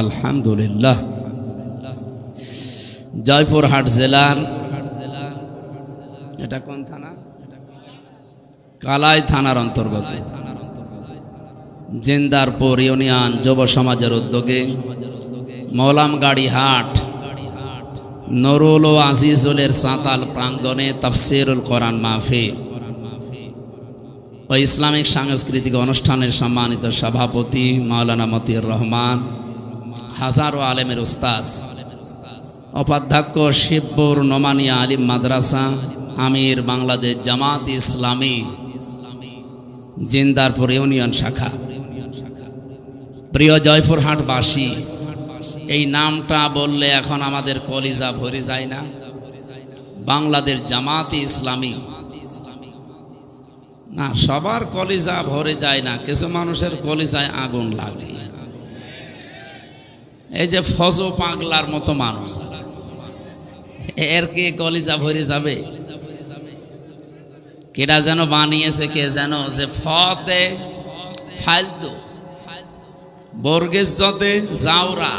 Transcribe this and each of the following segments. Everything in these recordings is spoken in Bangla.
আলহামদুলিল্লাহ। জয়পুরহাট জেলার এটা কোন থানা? কালাই থানার অন্তর্গত জিন্দারপুর ইউনিয়ন যুব সমাজের উদ্যোগে মৌলামগাড়ি হাট নুরুল ও আজিজুলের সাঁতাল প্রাঙ্গণে তাফসিরুল কোরআন মাহফিল ও ইসলামিক সাংস্কৃতিক অনুষ্ঠানের সম্মানিত সভাপতি মাওলানা মতিউর রহমান, হাজারো আলেমের উস্তাদ, উপাধ্যক্ষ শিবপুর নোমানিয়া আলিম মাদ্রাসা, আমির বাংলাদেশ জামাত ইসলামী জিন্দারপুর ইউনিয়ন শাখা, প্রিয় জয়পুরহাটবাসী, এই নামটা বললে এখন আমাদের কলিজা ভরে যায় না? বাংলাদেশ জামাত ইসলামী না, সবার কলিজা ভরে যায় না, কিছু মানুষের কলিজায় আগুন লাগে। এই যে ফজো পাগলার মতো মানুষ, এর কি কলিজা ভরে যাবে? কেটা যেন বানিয়েছে, কে যেন, যে ফতে ফালতু, বর্গের জতে জাউরা,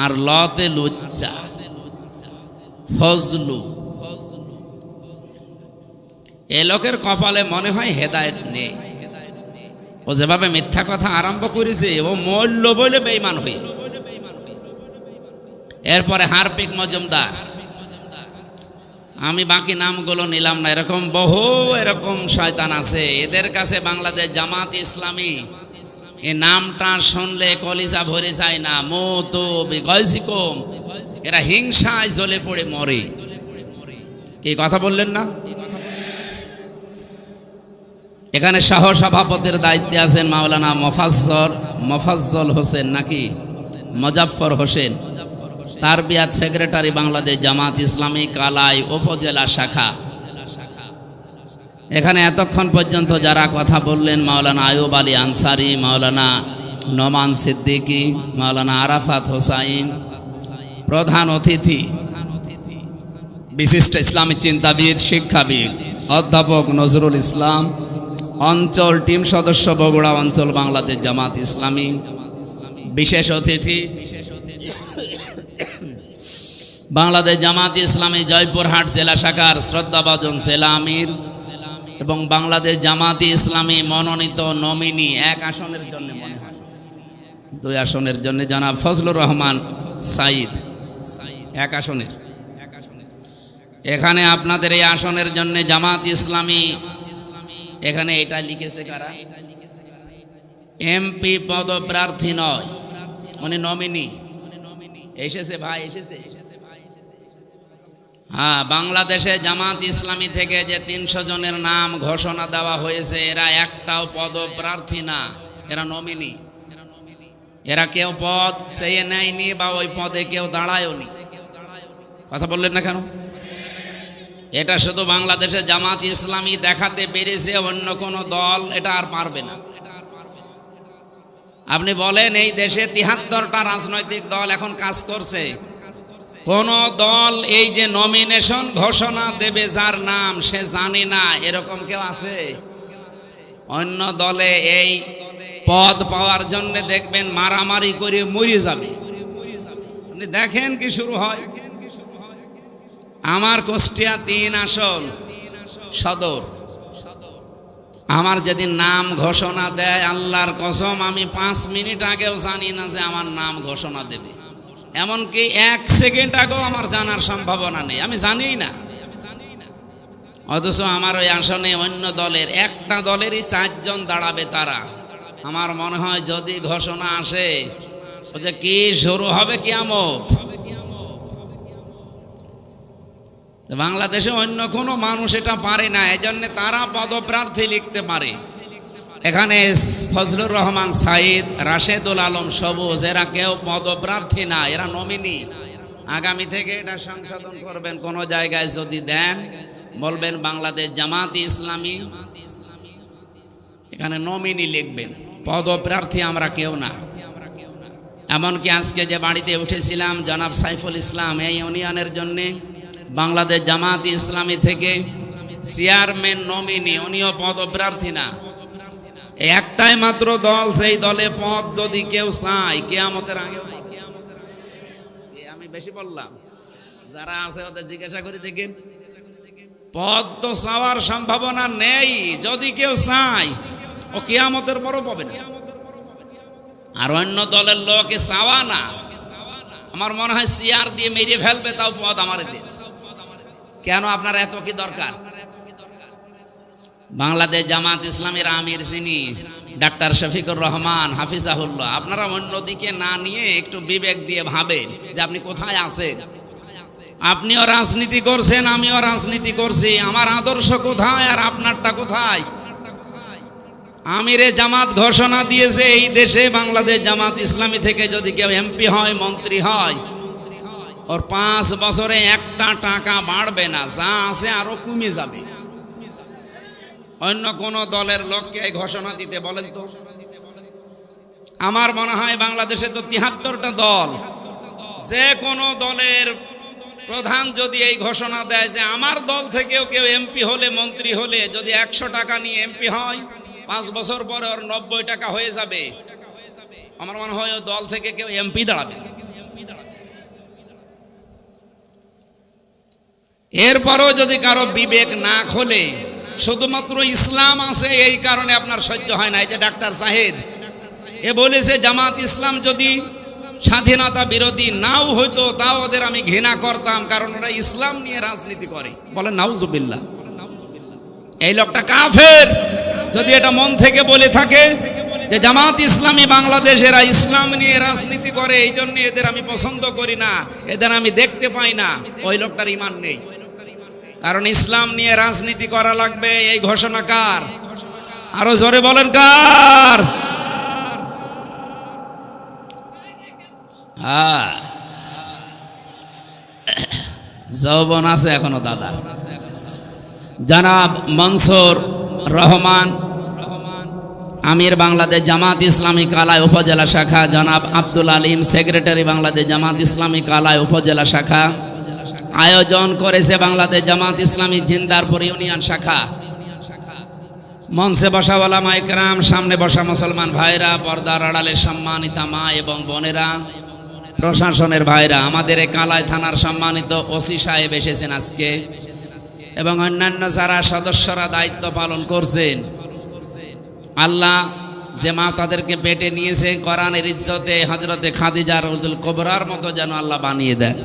আর লতে লুচ্চা, ফজলু। এ লোকের কপালে মনে হয় হেদায়েত নেই। ও যেভাবে মিথ্যা কথা আরম্ভ করেছে, ও মূল্য বলে বেঈমান হয়ে। এরপরে হারপিক মজুমদার, আমি বাকি নামগুলো নিলাম না, এরকম বহু এরকম শয়তান আছে। এদের কাছে বাংলাদেশ জামাত ইসলামী এই নামটা শুনলে কলিজা ভরে যায় না। মতো বিগয়জিকম, এরা হিংসায় জ্বলে পড়ে মরে। কি কথা বললেন না? এখানে সহ সভাপতির দায়িত্বে আছেন মাওলানা মোফাজ্জল হোসেন নাকি মুজাফফর হোসেন, তারবিয়াত সেক্রেটারি বাংলাদেশ জামাত ইসলামী কালাই উপজেলা শাখা। এখানে এতক্ষণ পর্যন্ত যারা কথা বললেন, মাওলানা আয়ুব আলী আনসারি, মাওলানা নোমান সিদ্দিকী, মাওলানা আরাফাত হোসাইন, প্রধান অতিথি বিশিষ্ট ইসলামী চিন্তাবিদ, শিক্ষাবিদ অধ্যাপক নজরুল ইসলাম, অঞ্চল টিম সদস্য বগুড়া অঞ্চল বাংলাদেশ জামাত ইসলামী, বিশেষ অতিথি বাংলাদেশ জামাত ইসলামী জয়পুরহাট জেলা শাখার শ্রদ্ধাভাজন জেলা আমির এবং বাংলাদেশ জামাত ইসলামী মনোনীত নমিনি এক আসনের জন্য, মনে হয় 2 আসনের জন্য, জনাব ফজলুর রহমান সাইদ, এক আসনের। এখানে আপনাদের এই আসনের জন্য জামাত ইসলামী, এখানে এটা লিখেছে কারা? এমপি পদপ্রার্থী নয়, উনি নমিনি। এসেছে ভাই, এসেছে। হ্যাঁ, বাংলাদেশে জামাত ইসলামী থেকে যে 300 জনের নাম ঘোষণা দেওয়া হয়েছে, এরা একটাও পদপ্রার্থী না, এরা নমিনি। এরা কেউ পদ চেয়ে নেয়নি বা ওই পদে কেউ দাঁড়ায়নি। কথা বললেন না কেন? এটা শুধু বাংলাদেশে জামাত ইসলামী দেখাতে পেরেছে, অন্য কোনো দল এটা আর পারবে না। আপনি বলেন, এই দেশে 73টা রাজনৈতিক দল এখন কাজ করছে, কোন দল এই যে নমিনেশন ঘোষণা দেবে যার নাম সে জানে না, এরকম কেউ আছে? অন্য দলে এই পদ পাওয়ার জন্য দেখবেন মারামারি করে মরে যাবে। আপনি দেখেন কি শুরু হয়। আমার কুষ্টিয়া 3 আসন সদর, আমার যেদিন নাম ঘোষণা দেয়, আল্লাহর কসম আমি 5 মিনিট আগেও জানি না যে আমার নাম ঘোষণা দেবে। এমনকি 1 সেকেন্ড আগেও আমার জানার সম্ভাবনা নেই, আমি জানিই না। অথচ আমার ওই আসনে অন্য দলের, একটা দলেরই 4 জন দাঁড়াবে। তারা, আমার মনে হয় যদি ঘোষণা আসে যে কি শুরু হবে কিয়ামত। বাংলাদেশে অন্য কোনো মানুষ এটা পারে না, এজন্য তারা পদপ্রার্থী লিখতে পারে। এখানে ফজলুর রহমান সাইদ, রাশেদুল আলম সবুজ, এরা কেউ পদপ্রার্থী না, এরা নমিনি। আগামী থেকে এটা সংশোধন করবেন, কোনো জায়গায় যদি দেন বলবেন বাংলাদেশ জামাত ইসলামী, এখানে নমিনি লিখবেন, পদপ্রার্থী আমরা কেউ না। এমনকি আজকে যে বাড়িতে উঠেছিলাম, জনাব সাইফুল ইসলাম এই ইউনিয়নের জন্য বাংলাদেশ জামাত ইসলামী থেকে চেয়ারম্যান নমিনি, উনিও পদপ্রার্থী না। একটাই মাত্র দল, সেই দলে পদ যদি কেউ চায় কিয়ামতের আগে। আমি বেশি বললাম, যারা আছে ওদের জিজ্ঞাসা করে দেখেন, পদ তো চাওয়ার সম্ভাবনা নেই। যদি কেউ চায় ও কিয়ামতের পরও পাবে না। আর অন্য দলের লোকে চাওয়া না, আমার মনে হয় চেয়ার দিয়ে মেরে ফেলবে, তাও পদ আমার দিন। কেন আপনার এত কি দরকার? বাংলাদেশ জামাত ইসলামের আমির যিনি ডাক্তার শফিকুর রহমান হাফিজাহুল্লাহ, আপনারা অন্যদিকে না নিয়ে একটু বিবেক দিয়ে ভাবেন যে আপনি কোথায় আছেন। আপনিও রাজনীতি করছেন, আমিও রাজনীতি করছি, আমার আদর্শ কোথায় আর আপনারটা কোথায়? আমিরে জামাত ঘোষণা দিয়েছে এই দেশে বাংলাদেশ জামাত ইসলামী থেকে যদি কেউ এমপি হয়, মন্ত্রী হয়, ওর 5 বছরে একটা টাকা বাড়বে না, যা আছে আরো কমে যাবে। অন্য কোন দলের লোককে ঘোষণা দিতে বলেন তো? আমার মনে হয় বাংলাদেশে তো 73টা দল, যে কোন দলের প্রধান যদি এই ঘোষণা দেয় যে আমার দল থেকেও কেউ এমপি হলে, মন্ত্রী হলে যদি 100 টাকা নিয়ে এমপি হয়, 5 বছর পরে ওর 90 টাকা হয়ে যাবে, আমার মনে হয় ও দল থেকে কেউ এমপি দাঁড়াবে। এরপরও যদি কারো বিবেক না খোলে, শুধুমাত্র ইসলাম আছে এই কারণে আপনার সহ্য হয় না। এই যে ডাক্তার সাহেদ এ বলেছে জামাত ইসলাম যদি স্বাধীনতা বিরোধী নাও হইতো তাও ওদের আমি ঘৃণা করতাম, কারণ ওরা ইসলাম নিয়ে রাজনীতি করে। বলেন নাউজুবিল্লাহ। এই লোকটা কাফের যদি এটা মন থেকে বলে থাকে যে জামাত ইসলামী বাংলাদেশ এরা ইসলাম নিয়ে রাজনীতি করে, এই জন্য এদের আমি পছন্দ করি না, এদের আমি দেখতে পাই না, ওই লোকটার ঈমান নেই। কারণ ইসলাম নিয়ে রাজনীতি করা লাগবে, এই ঘোষণা কার? আরো জোরে বলেন কার? হ্যাঁ, যৌবন আছে এখনো দাদা। জনাব মনসুর রহমান আমির বাংলাদেশ জামাত ইসলামী কালাই উপজেলা শাখা, জনাব আব্দুল আলিম সেক্রেটারি বাংলাদেশ জামাত ইসলামী কালাই উপজেলা শাখা, আয়োজন করেছে বাংলাদেশ জামাত ইসলামী জিন্দারপুর ইউনিয়ন শাখা। মঞ্চে বসা ওলামা ইকরাম, সামনে বসা মুসলমান ভাইরা, পর্দার আড়ালের সম্মানিত মা এবং বোনেরা, প্রশাসনের ভাইরা, আমাদের এই কালাই থানার সম্মানিত ওসি সাহেব এসেছেন আজকে, এবং অন্যান্য যারা সদস্যরা দায়িত্ব পালন করছেন। আল্লাহ যে মা তাদেরকে পেটে নিয়েছে, কোরআনের ইজ্জতে হযরতে খাদিজা রাদিয়াল্লাহু কুবরার মতো যেন আল্লাহ বানিয়ে দেন।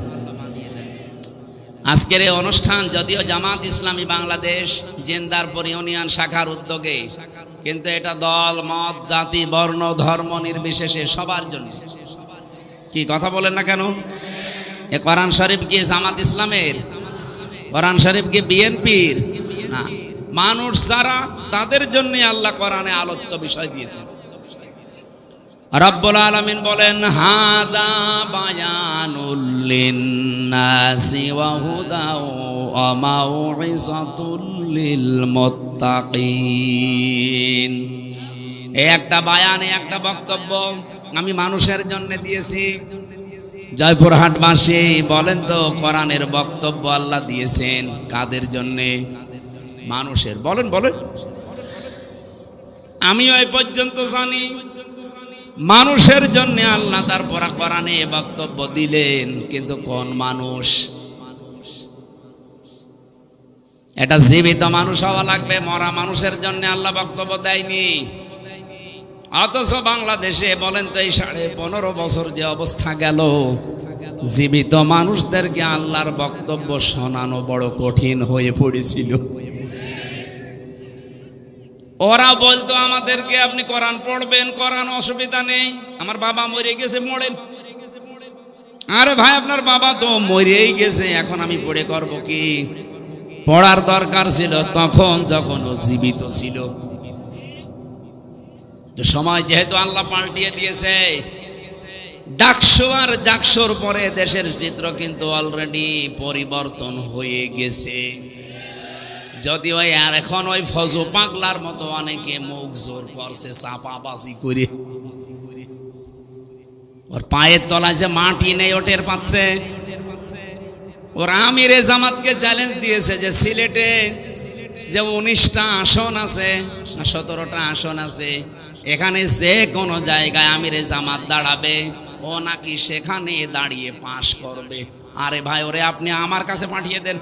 আজকের এই অনুষ্ঠান যদিও জামাত ইসলামী বাংলাদেশ জিন্দারপুর ইউনিয়ন শাখার উদ্যোগে, কিন্তু এটা দল, মত, জাতি, বর্ণ, ধর্ম নির্বিশেষে সবার জন্য। কি কথা বলেন না কেন? এ কোরআন শরীফ কি জামাত ইসলামের? কোরআন শরীফ কি বিএনপির? না, মানুষ যারা তাদের জন্য আল্লাহ কোরআনে আলোচ্য বিষয় দিয়েছেন। রব্বুল আলামিন বলেন, হাদা বায়ানুল লিন্নাসি ওয়া হুদাও ওয়া মাউইযাতুল লিল মুত্তাকিন। এই একটা বায়ান, একটা বক্তব্য আমি মানুষের জন্য দিয়েছি। জয়পুরহাটবাসী বলেন তো, কোরআনের বক্তব্য আল্লাহ দিয়েছেন কাদের জন্যে? মানুষের। বলেন বলেন। আমিও এই পর্যন্ত জানি মানুষের জন্য আল্লাহ তারপর কোরআনে বক্তব্য দিলেন, কিন্তু কোন মানুষ? এটা জীবিত মানুষ হওয়া লাগবে, মরা মানুষের জন্য আল্লাহ বক্তব্য দেয়নি। অথচ বাংলাদেশে বলেন তো এই 15.5 বছর যে অবস্থা গেল, জীবিত মানুষদেরকে আল্লাহর বক্তব্য শোনানো বড় কঠিন হয়ে পড়েছিল। ওরা বলতো আমাদেরকে, আপনি কোরআন পড়বেন, কোরআন অসুবিধা নেই, আমার বাবা মরে গেছে, পড়েন। আরে ভাই, আপনার বাবা তো মরেই গেছে, এখন আমি পড়ে করব কি? পড়ার দরকার ছিল তখন যখন ও জীবিত ছিল। তো সময় যেহেতু আল্লাহ পাল্টিয়ে দিয়েছে, ডাকসু আর জাকসুর পরে দেশের চিত্র কিন্তু অলরেডি পরিবর্তন হয়ে গেছে। যদিও আর এখন ওই ফজু পাগলার মতো অনেকে মুখ জোর করছে, চাপাবাজি করে, ওর পায়ের তলায় যে মাটি নেই ওটের পাচ্ছে। ওর আমিরে জামাতকে চ্যালেঞ্জ দিয়েছে যে সিলেটে যে 19টা আসন আছে না 17টা আসন আছে, এখানে যে কোনো জায়গায় আমিরে জামাত দাঁড়াবে, ও নাকি সেখানে দাঁড়িয়ে পাশ করবে। আরে ভাই, ওরে আপনি আমার কাছে পাঠিয়ে দেন,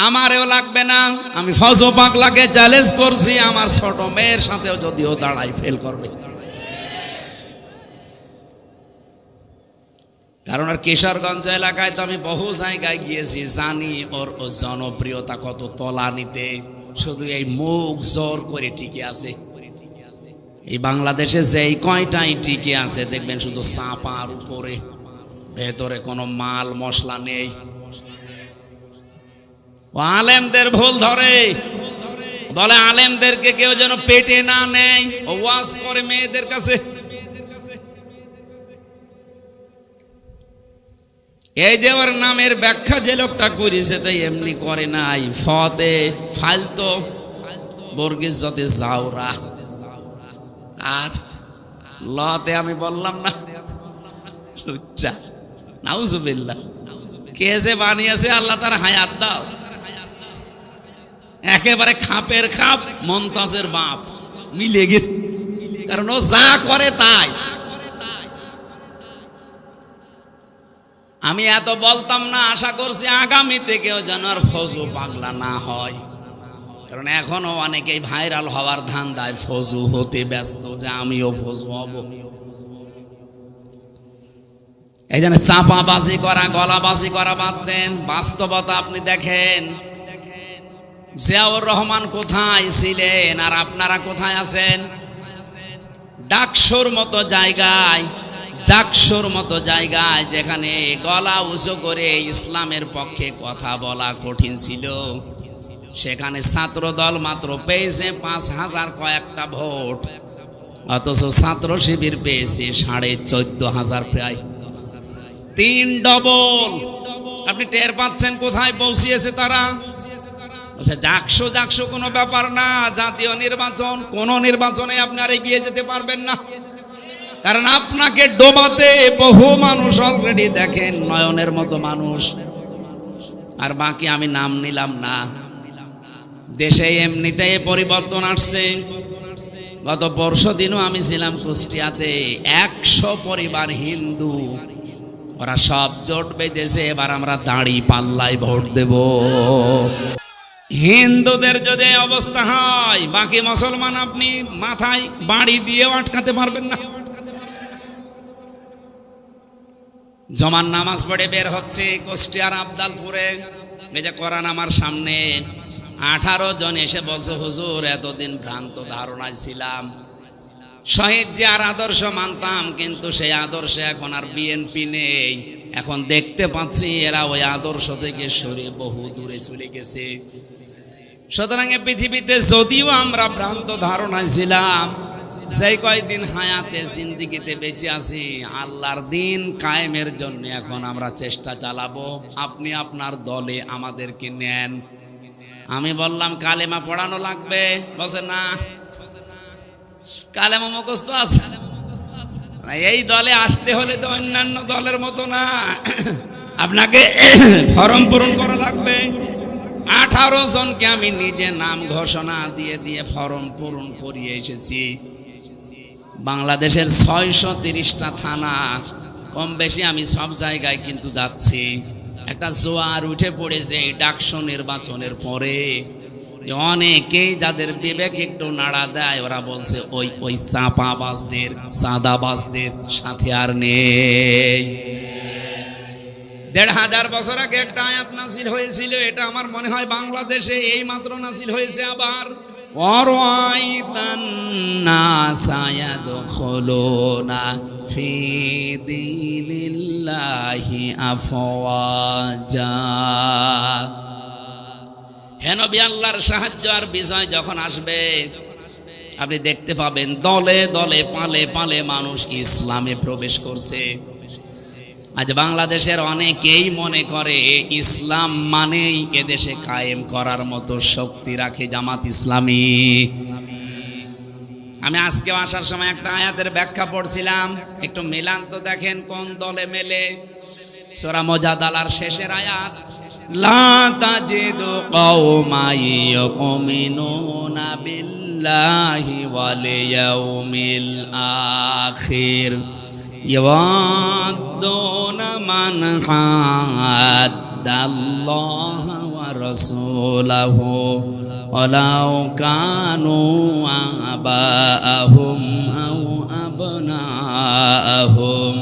আমারেও লাগবে না। আমি ফজল পাগলাকে চ্যালেঞ্জ করছি, আমার ছোট মেয়ের সাথেও যদিও দাঁড়াই ফেল করবে। কারণ আর কিশোরগঞ্জ এলাকায় তো আমি বহু জায়গায় গিয়েছি, জানি ওর জনপ্রিয়তা কত তলানিতে। শুধু এই মুখ জোর করে টিকে আছে। এই বাংলাদেশে যেই কয়টাই টিকে আছে দেখবেন শুধু চাপার উপরে, ভেতরে কোনো মাল মশলা নেই। আলেমদের ভুল ধরে, বলে আলেমদেরকে কেউ যেন পেটে না নেয়, ও ওয়াজ করে মেয়েদের কাছে। এই যে ওর নামের ব্যাখ্যা যে লোকটা করেছে, তাই এমনি করে নাই। ফতে ফালতো বর্গিস যতে জাউরা, আর লতে আমি বললাম না লুচ্চা। নাউজুবিল্লাহ। কে যে বানিয়েছে আল্লাহ তার হায়াত দাও। একেবারে খাপের খাপ মমতাজের বাপ মিলে গেছে, কারণ ও যা করে তাই। আমি এত বলতাম না, আশা করছি আগামীতে কেউ যেন আর ফজু পাগলা না হয়। কারণ এখনো অনেকেই ভাইরাল হওয়ার ধান্দায় ফজু হতে ব্যস্ত, যে আমিও ফজু হব। এই জন্য চাপাবাজি করা, গলাবাজি করা বাদ দেন। বাস্তবতা আপনি দেখেন, জিয়াউর রহমান কোথায় ছিলেন আর আপনারা কোথায় আছেন? ডাকসুর মতো জায়গায়, জাকসুর মতো জায়গায়, যেখানে গলা উঁচু করে ইসলামের পক্ষে কথা বলা কঠিন ছিল, সেখানে ছাত্র দল মাত্র পেয়েছে 5,000 কয়েকটা ভোট, অথচ ছাত্র শিবির পেয়েছে 14,500 প্রায় 3 ডবল। আপনি টের পাচ্ছেন কোথায় পৌঁছিয়েছে তারা? জাকসু জাকসু কোনো ব্যাপার না, জাতীয় নির্বাচন, কোন নির্বাচনে আপনি আর এগিয়ে যেতে পারবেন না। কারণ আপনাকে ডোবাতে বহু মানুষ অলরেডি দেখেন, নয়নের মতো মানুষ। আর বাকি আমি নাম নিলাম না। দেশে এমনিতে পরিবর্তন আসছে। গত পরশুদিনও আমি ছিলাম কুষ্টিয়াতে, 100 পরিবার হিন্দু, ওরা সব জোট বেঁধেছে, এবার আমরা দাঁড়ি পাল্লায় ভোট দেব। হিন্দুদের যদি অবস্থা হয়, বাকি মুসলমান আপনি মাথায় বাড়ি দিয়ে আটকাতে পারবেন না। জমান নামাজ পড়ে বের হচ্ছে কুষ্টিয়ার আবদালপুরে, এই যে কোরআন আমার সামনে, 18 জন এসে বলছে, হুজুর এতদিন ভ্রান্ত ধারণায় ছিলাম, শহীদ জিয়ার আদর্শ মানতাম, কিন্তু সেই আদর্শে এখন আর বিএনপি নেই। এখন দেখতে পাচ্ছি এরা ওই আদর্শ থেকে সরে বহু দূরে চলে গেছে। সুতরাং পৃথিবীতে যদিও আমরা ভ্রান্ত ধারণায় ছিলাম, যেই কয়েকদিন হায়াতে জিন্দিগিতে বেঁচে আছি, আল্লাহর দিন কায়েমের জন্য এখন আমরা চেষ্টা চালাবো। আপনি আপনার দলে আমাদেরকে নেন। আমি বললাম কালেমা পড়ানো লাগবে, বলছে না কালেমা মুখস্থ আছে। এই দলে আসতে হলে তো অন্যান্য দলের মতো না, আপনাকে ফর্ম পূরণ করা লাগবে। 18 জনকে আমি নিজে নাম ঘোষণা দিয়ে দিয়ে ফর্ম পূরণ করিয়ে এসেছি। বাংলাদেশের 630টা থানা, কম বেশি আমি সব জায়গায় কিন্তু যাচ্ছি। একটা জোয়ার উঠে পড়েছে এই ডাকসু নির্বাচনের পরে। অনেকেই যাদের বিবেক একটু নাড়া দেয়, ওরা বলছে ওই চাপাবাজদের, সাদাবাজদের সাথে আর নেই। 1500 বছর আগে একটা আয়াত নাযিল হয়েছিল, এটা আমার মনে হয় বাংলাদেশে এই মাত্র নাযিল হয়েছে আবার। ওয়ারাইতান নাসা ইয়াদখুলুনা ফি দীনিল্লাহি আফওয়াজা। হে নবী, আল্লাহর সাহায্য আর বিজয় যখন আসবে, আপনি দেখতে পাবেন দলে দলে পালে পালে মানুষ ইসলামে প্রবেশ করছে। আজ বাংলাদেশের অনেকেই মনে করে ইসলাম মানেই এদেশে কায়েম করার মতো শক্তি রাখে জামাত ইসলামী। আমি আজকে আসার সময় একটা আয়াতের ব্যাখ্যা পড়ছিলাম, একটু মিলান তো দেখেন কোন দলে মেলে। সূরা মুজাদালার শেষের আয়াত, লা তাজিদু কওমান ইউমিনুনা বিল্লাহি ওয়াল ইয়াউমিল আখির ইয়াওয়াদুনা মান হাদ্দাল্লাহা ওয়া রাসূলাহু ওয়ালাউ কানু আবাআহুম আও আবনাআহুম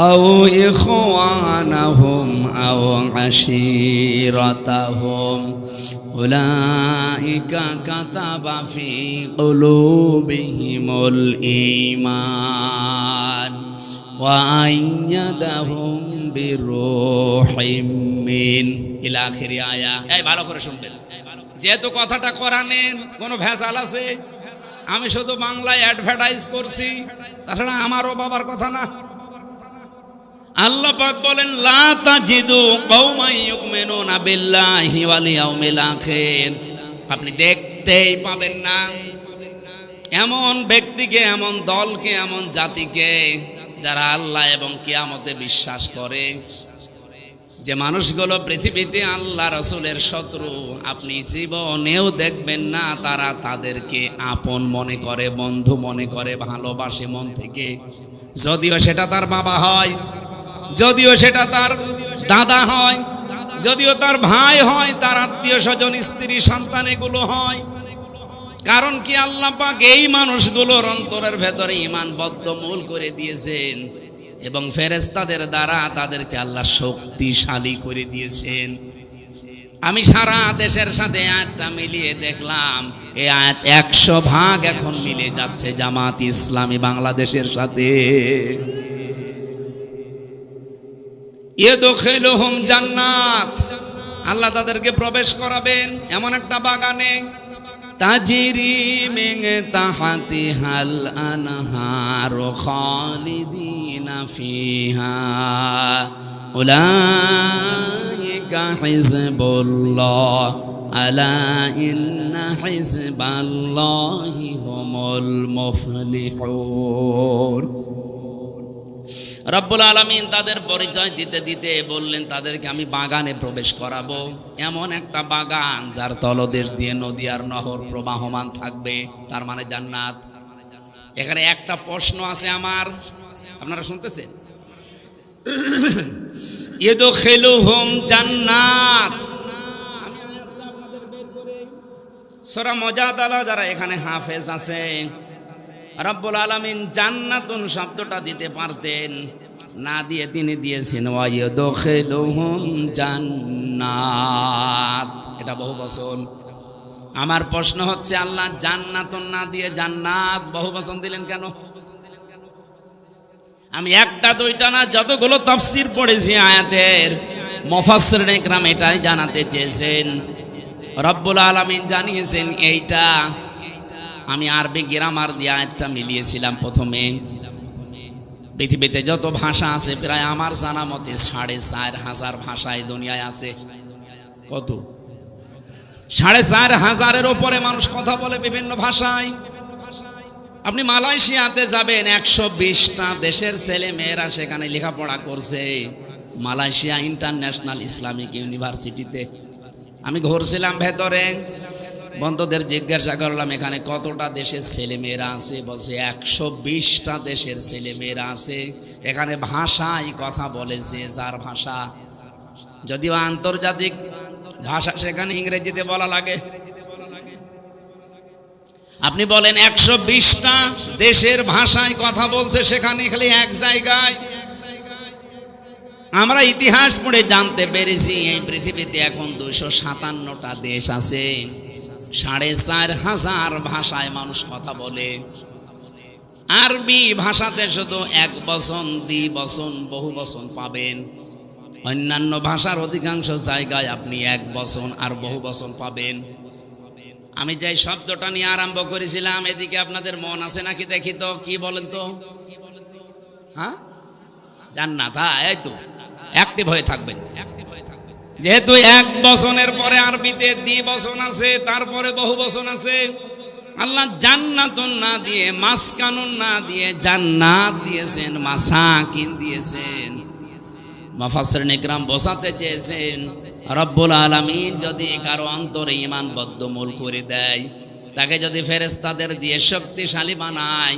আও ইখওয়ানাহুম আও আশীরাতাহুম উলাইকা কাতাবা ফি কুলুবিহিমুল ঈমান ওয়া আইয়াদাহুম বিরূহিম মিন ইলা আখির আয়া। এই ভালো করে শুনবেন, যেহেতু কথাটা কোরআনের কোনো ভেজাল আছে, আমি শুধু বাংলায় অ্যাডভার্টাইজ করছি, তাছাড়া আমারও বাবার কথা না। আল্লাহ পাক বলেন লা তাজিদু কওমান ইউমিনুনা বিল্লাহি ওয়াল ইয়াউমিল আখির, আপনি দেখতেই পাবেন না এমন ব্যক্তিকে, এমন দলকে, এমন জাতিকে যারা আল্লাহ এবং কিয়ামতে বিশ্বাস করে। যে মানুষগুলো পৃথিবীতে আল্লাহ রাসূলের শত্রু, আপনি জীবনেও দেখবেন না তারা তাদেরকে আপন মনে করে, বন্ধু মনে করে, ভালোবাসে মন থেকে। যদিও সেটা তার বাবা হয়, যদিও সেটা তার দাদা হয়, যদিও তার ভাই হয়, তার আত্মীয় স্বজন, স্ত্রী, সন্তান এগুলো হয়। কারণ কি আল্লাহ পাক এই মানুষগুলোর অন্তরের ভেতরে ঈমান বদ্ধমূল করে দিয়েছেন এবং ফেরেশতাদের দ্বারা তাদেরকে আল্লাহ শক্তিশালী করে দিয়েছেন। আমি সারা দেশের সাথে আয়াতটা মিলিয়ে দেখলাম, এই আয়াত 100 এখন মিলে যাচ্ছে জামাত ইসলামী বাংলাদেশের সাথে। ইয়াদখিলুহুম জান্নাত, আল্লাহ তাদেরকে প্রবেশ করাবেন এমন একটা বাগানে, তাজরি মিন তাহতিহাল আনহারু খালিদিনা ফিহা উলাইকা হিজবুল্লাহ আলা ইন্না হিজবাল্লাহি হুমুল মুফলিহুন। রব্বুল আলামিন তাদের পরিচয় দিতে দিতে বললেন তাদেরকে আমি বাগানে প্রবেশ করাবো, এমন একটা বাগান যার তলদেশ দিয়ে নদী আর নহর প্রবাহমান থাকবে, তার মানে জান্নাত। এখানে একটা প্রশ্ন আছে আমার, আপনারা শুনতেছেন? ইয়াদখিলুহুম জান্নাত, সূরা মুজাদালা যারা এখানে হাফেজ আছে, রব্বুল আলামিন জান্নাতুন শব্দটা দিতে পারতেন, না দিয়ে তিনি দিয়েছেন ওয়ায়াদখিলুহুম জান্নাত, এটা বহুবচন। আমার প্রশ্ন হচ্ছে আল্লাহ জান্নাতুন না দিয়ে জান্নাত বহুবচন দিলেন কেন? আমি একটা দুইটা না, যতগুলো তাফসীর পড়েছি আয়াতের, মুফাসসিরিন ইকরাম এটাই জানাতে চেয়েছেন। রব্বুল আলামিন জানিয়েছেন এইটা। আমি আরবি গ্রামার দিয়ে আয়াতটা মিলিয়েছিলাম প্রথমে। পৃথিবীতে যত ভাষা আছে প্রায় আমার জানা মতে 4,500 ভাষা এই দুনিয়ায় আছে। কত? 4,500-এর উপরে মানুষ কথা বলে বিভিন্ন ভাষায়। আপনি মালয়েশিয়াতে যাবেন, 120টা দেশের ছেলে মেয়েরা সেখানে লেখাপড়া করছে, মালয়েশিয়া ইন্টারন্যাশনাল ইসলামিক ইউনিভার্সিটিতে। আমি ঘুরছিলাম ভেতরে, বন্ধুদের জিজ্ঞাসা করলাম এখানে কতটা দেশের ছেলে মেয়েরা আছে, বলছে 120টা দেশের ছেলে মেয়েরা আছে। এখানে ভাষায় কথা বলে যে যার ভাষা, যদিও আন্তর্জাতিক ভাষা সেখানে ইংরেজিতে বলা লাগে। আপনি বলেন 120টা দেশের ভাষায় কথা বলছে সেখানে, খালি এক জায়গায়। আমরা ইতিহাস পড়ে জানতে পেরেছি এই পৃথিবীতে এখন 257টা দেশ আছে, 4,500 ভাষায় মানুষ কথা বলে। আরবি ভাষাতে শুধু এক বচন, দ্বিবচন, বহু বচন পাবেন। অন্যান্য ভাষার অধিকাংশ জায়গায় আপনি এক বচন আর বহু বচন পাবেন। আমি যে শব্দটা নিয়ে আরম্ভ করেছিলাম, এদিকে আপনাদের মন আছে নাকি দেখি তো, কি বলেন তো? হ্যাঁ, জান্নাত। হ্যাঁ, এই তো অ্যাক্টিভ হয়ে থাকবেন। যেহেতু এক বচনের পরে আরবিতে দ্বিবচন আছে, তারপরে বহু বচন আছে। আল্লাহ জান্নাতুন না দিয়ে, মাসকানুন না দিয়ে জান্নাত দিয়েছেন, মাসাকিন দিয়েছেন। মুফাসসিরিন ইকরাম বোঝাতে চেয়েছেন রব্বুল আলামিন যদি কারো অন্তরে ঈমান বদ্ধমূল করে দেয়, তাকে যদি ফেরেশতাদের দিয়ে শক্তিশালী বানায়,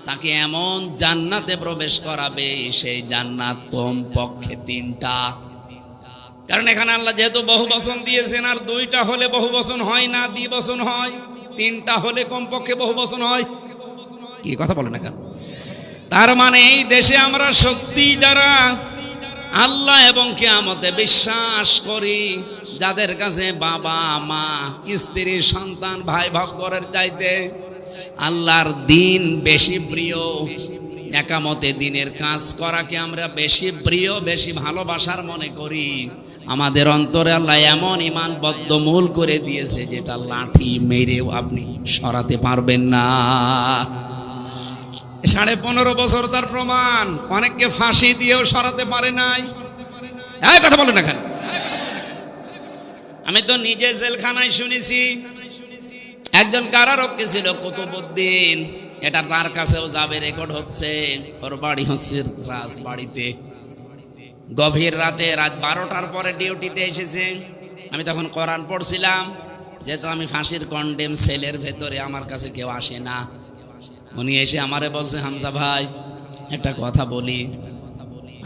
তাকে এমন জান্নাতে প্রবেশ করাবে, সেই জান্নাত কমপক্ষে 3টা। কারণ এখানে আল্লাহ যেহেতু বহু বচন দিয়েছেন, আর 2টা হলে বহু বচন হয় না, দ্বিবচন হয়, 3টা হলে কমপক্ষে বহু বচন হয়। কি কথা বলেন না কেন? তার মানে এই দেশে আমরা সত্যি যারা আল্লাহ এবং কিয়ামতে বিশ্বাস করি, যাদের কাছে বাবা মা স্ত্রী সন্তান ভাই ভক্করের চাইতে আল্লাহর দিন বেশি প্রিয়, একামতে দিনের কাজ করাকে আমরা বেশি প্রিয়, বেশি ভালোবাসার মনে করি, আমাদের অন্তরে আল্লাহ এমন ঈমান বদ্ধমূল করে দিয়েছে যেটা লাঠি মেরেও আপনি সরাতে পারবেন না। 15.5 বছর তার প্রমাণ, অনেককে ফাঁসি দিয়েও সরাতে পারে নাই। এই কথা বলেন না কেন? আমি তো নিজে জেলখানায় শুনেছি, একজন কারারক্ষী ছিল কুতুবউদ্দিন, এটা তার কাছেও যাবে, রেকর্ড হচ্ছে। ওর বাড়ি হচ্ছে রাজবাড়িতে। গভীর রাতে, রাত 12টার পরে ডিউটিতে এসেছে। আমি তখন কোরআন পড়ছিলাম, যেহেতু আমি ফাঁসির কন্ডেম সেলের ভেতরে, আমার কাছে কেউ আসে না। উনি এসে আমারে বলছে, হামজা ভাই একটা কথা বলি,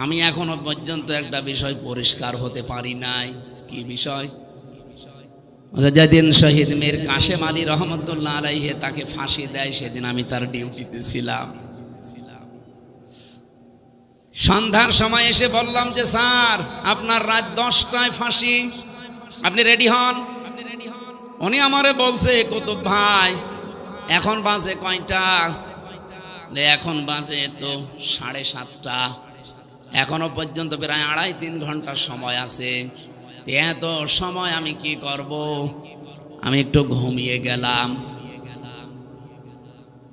আমি এখনো পর্যন্ত একটা বিষয় পরিষ্কার হতে পারি নাই। কি বিষয়? যেদিন শহীদ মীর কাশেম আলী রহমতুল্লাহ আলাইহি তাকে ফাঁসি দেয়, সেদিন আমি তার ডিউটিতে ছিলাম। সন্ধ্যার সময় এসে বললাম যে স্যার, আপনার রাত 10টায় ফাঁসি, আপনি রেডি হন। উনি আমারে বলছে, কুতুব ভাই এখন বাজে কয়টা? এখন বাজে তো 7:30। এখনো পর্যন্ত প্রায় 2.5-3 ঘন্টা সময় আছে। এত সময় আমি কি করব? আমি একটু ঘুমিয়ে গেলাম।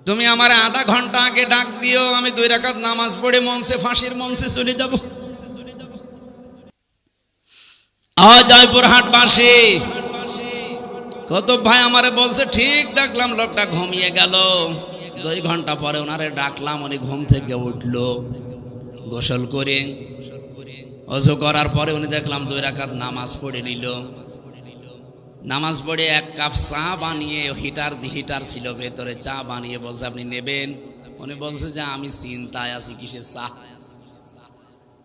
তুমি আমার আধা ঘন্টা আগে ডাক দিও, আমি 2 রাকাত নামাজ পড়ে মঞ্চে, ফাঁসির মঞ্চে চলে যাব। জয়পুরহাট বাসী কুতুব ভাই আমারে বলছে, ঠিক দেখলাম লোকটা ঘুমিয়ে গেল। 2 ঘন্টা পরে ওনারে ডাকলাম, উনি ঘুম থেকে উঠলো, গোসল করে ওযু করার পরে উনি দেখলাম 2 রাকাত নামাজ পড়ে নিল। নামাজ পড়ে 1 কাপ চা বানিয়ে, হিটার ছিল ভেতরে, চা বানিয়ে বলছে আপনি নেবেন? উনি বলছে যে আমি চিন্তায় আছি, কিসের চা?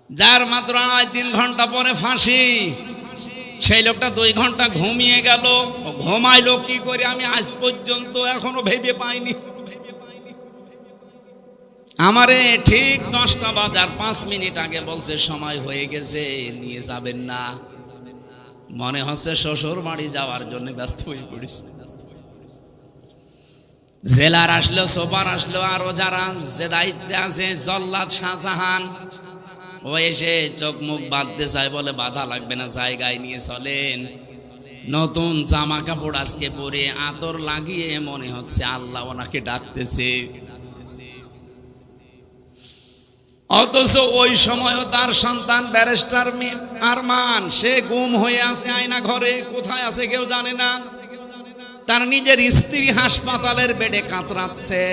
যার মাত্র 2.5-3 ঘন্টা পরে ফাঁসি, সেই লোকটা 2 ঘন্টা ঘুমিয়ে গেল। ঘুমাইলো কি করে আমি আজ পর্যন্ত এখনো ভেবে পাইনি। আমারে ঠিক 10টা বাজার 5 মিনিট আগে বলছে সময় হয়ে গেছে, নিয়ে যাবেন না। মনে হচ্ছে শ্বশুর বাড়ি যাওয়ার জন্য ব্যস্ত হয়ে পড়েছে। জেলার আসলো, সুপার আসলো, আরো যারা যে দায়িত্বে আছে, জল্লাদ শাহজাহান, ও এসে চোখ মুখ বাঁধতে চায়, বলে বাধা লাগবে না, জায়গায় নিয়ে চলেন। নতুন জামা কাপড় আজকে পরে, আতর লাগিয়ে, মনে হচ্ছে আল্লাহ ওনাকে ডাকতেছে। অথচ ওই সময়ও তার সন্তান ব্যারিস্টার আরমান, সে গুম হয়ে আছে আয়না ঘরে, কোথায় আছে কেউ জানে না। তার নিজের স্ত্রী হাসপাতালের বেডে কাতরাচ্ছে,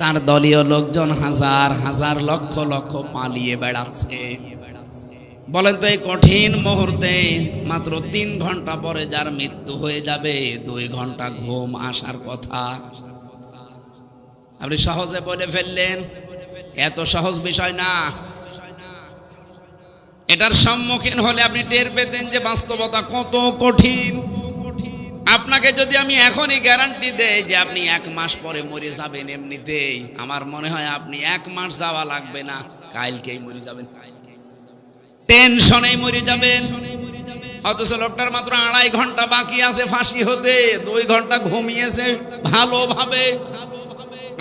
তার দলীয় লোকজন হাজার হাজার লক্ষ লক্ষ পালিয়ে বেড়াচ্ছে। বলেন তো এই কঠিন মুহূর্তে মাত্র 3 ঘন্টা পরে যার মৃত্যু হয়ে যাবে, 2 ঘন্টা ঘুম আসার কথা আপনি সহজে বলে ফেললেন। এত সহজ বিষয় না। এটার সম্মুখীন হলে আপনি টের পেতেন যে বাস্তবতা কত কঠিন। আপনাকে যদি আমি এখনই গ্যারান্টি দেই যে আপনি 1 মাস পরে মরে যাবেন, এমনিতেই আমার মনে হয় আপনি 1 মাস যাওয়া লাগবে না, কালকেই মরে যাবেন, টেনশনেই মরে যাবেন। অথচ লোকটার মাত্র 2.5 ঘন্টা বাকি আছে ফাঁসি হতে, 2 ঘন্টা ঘুমিয়েছে ভালোভাবে।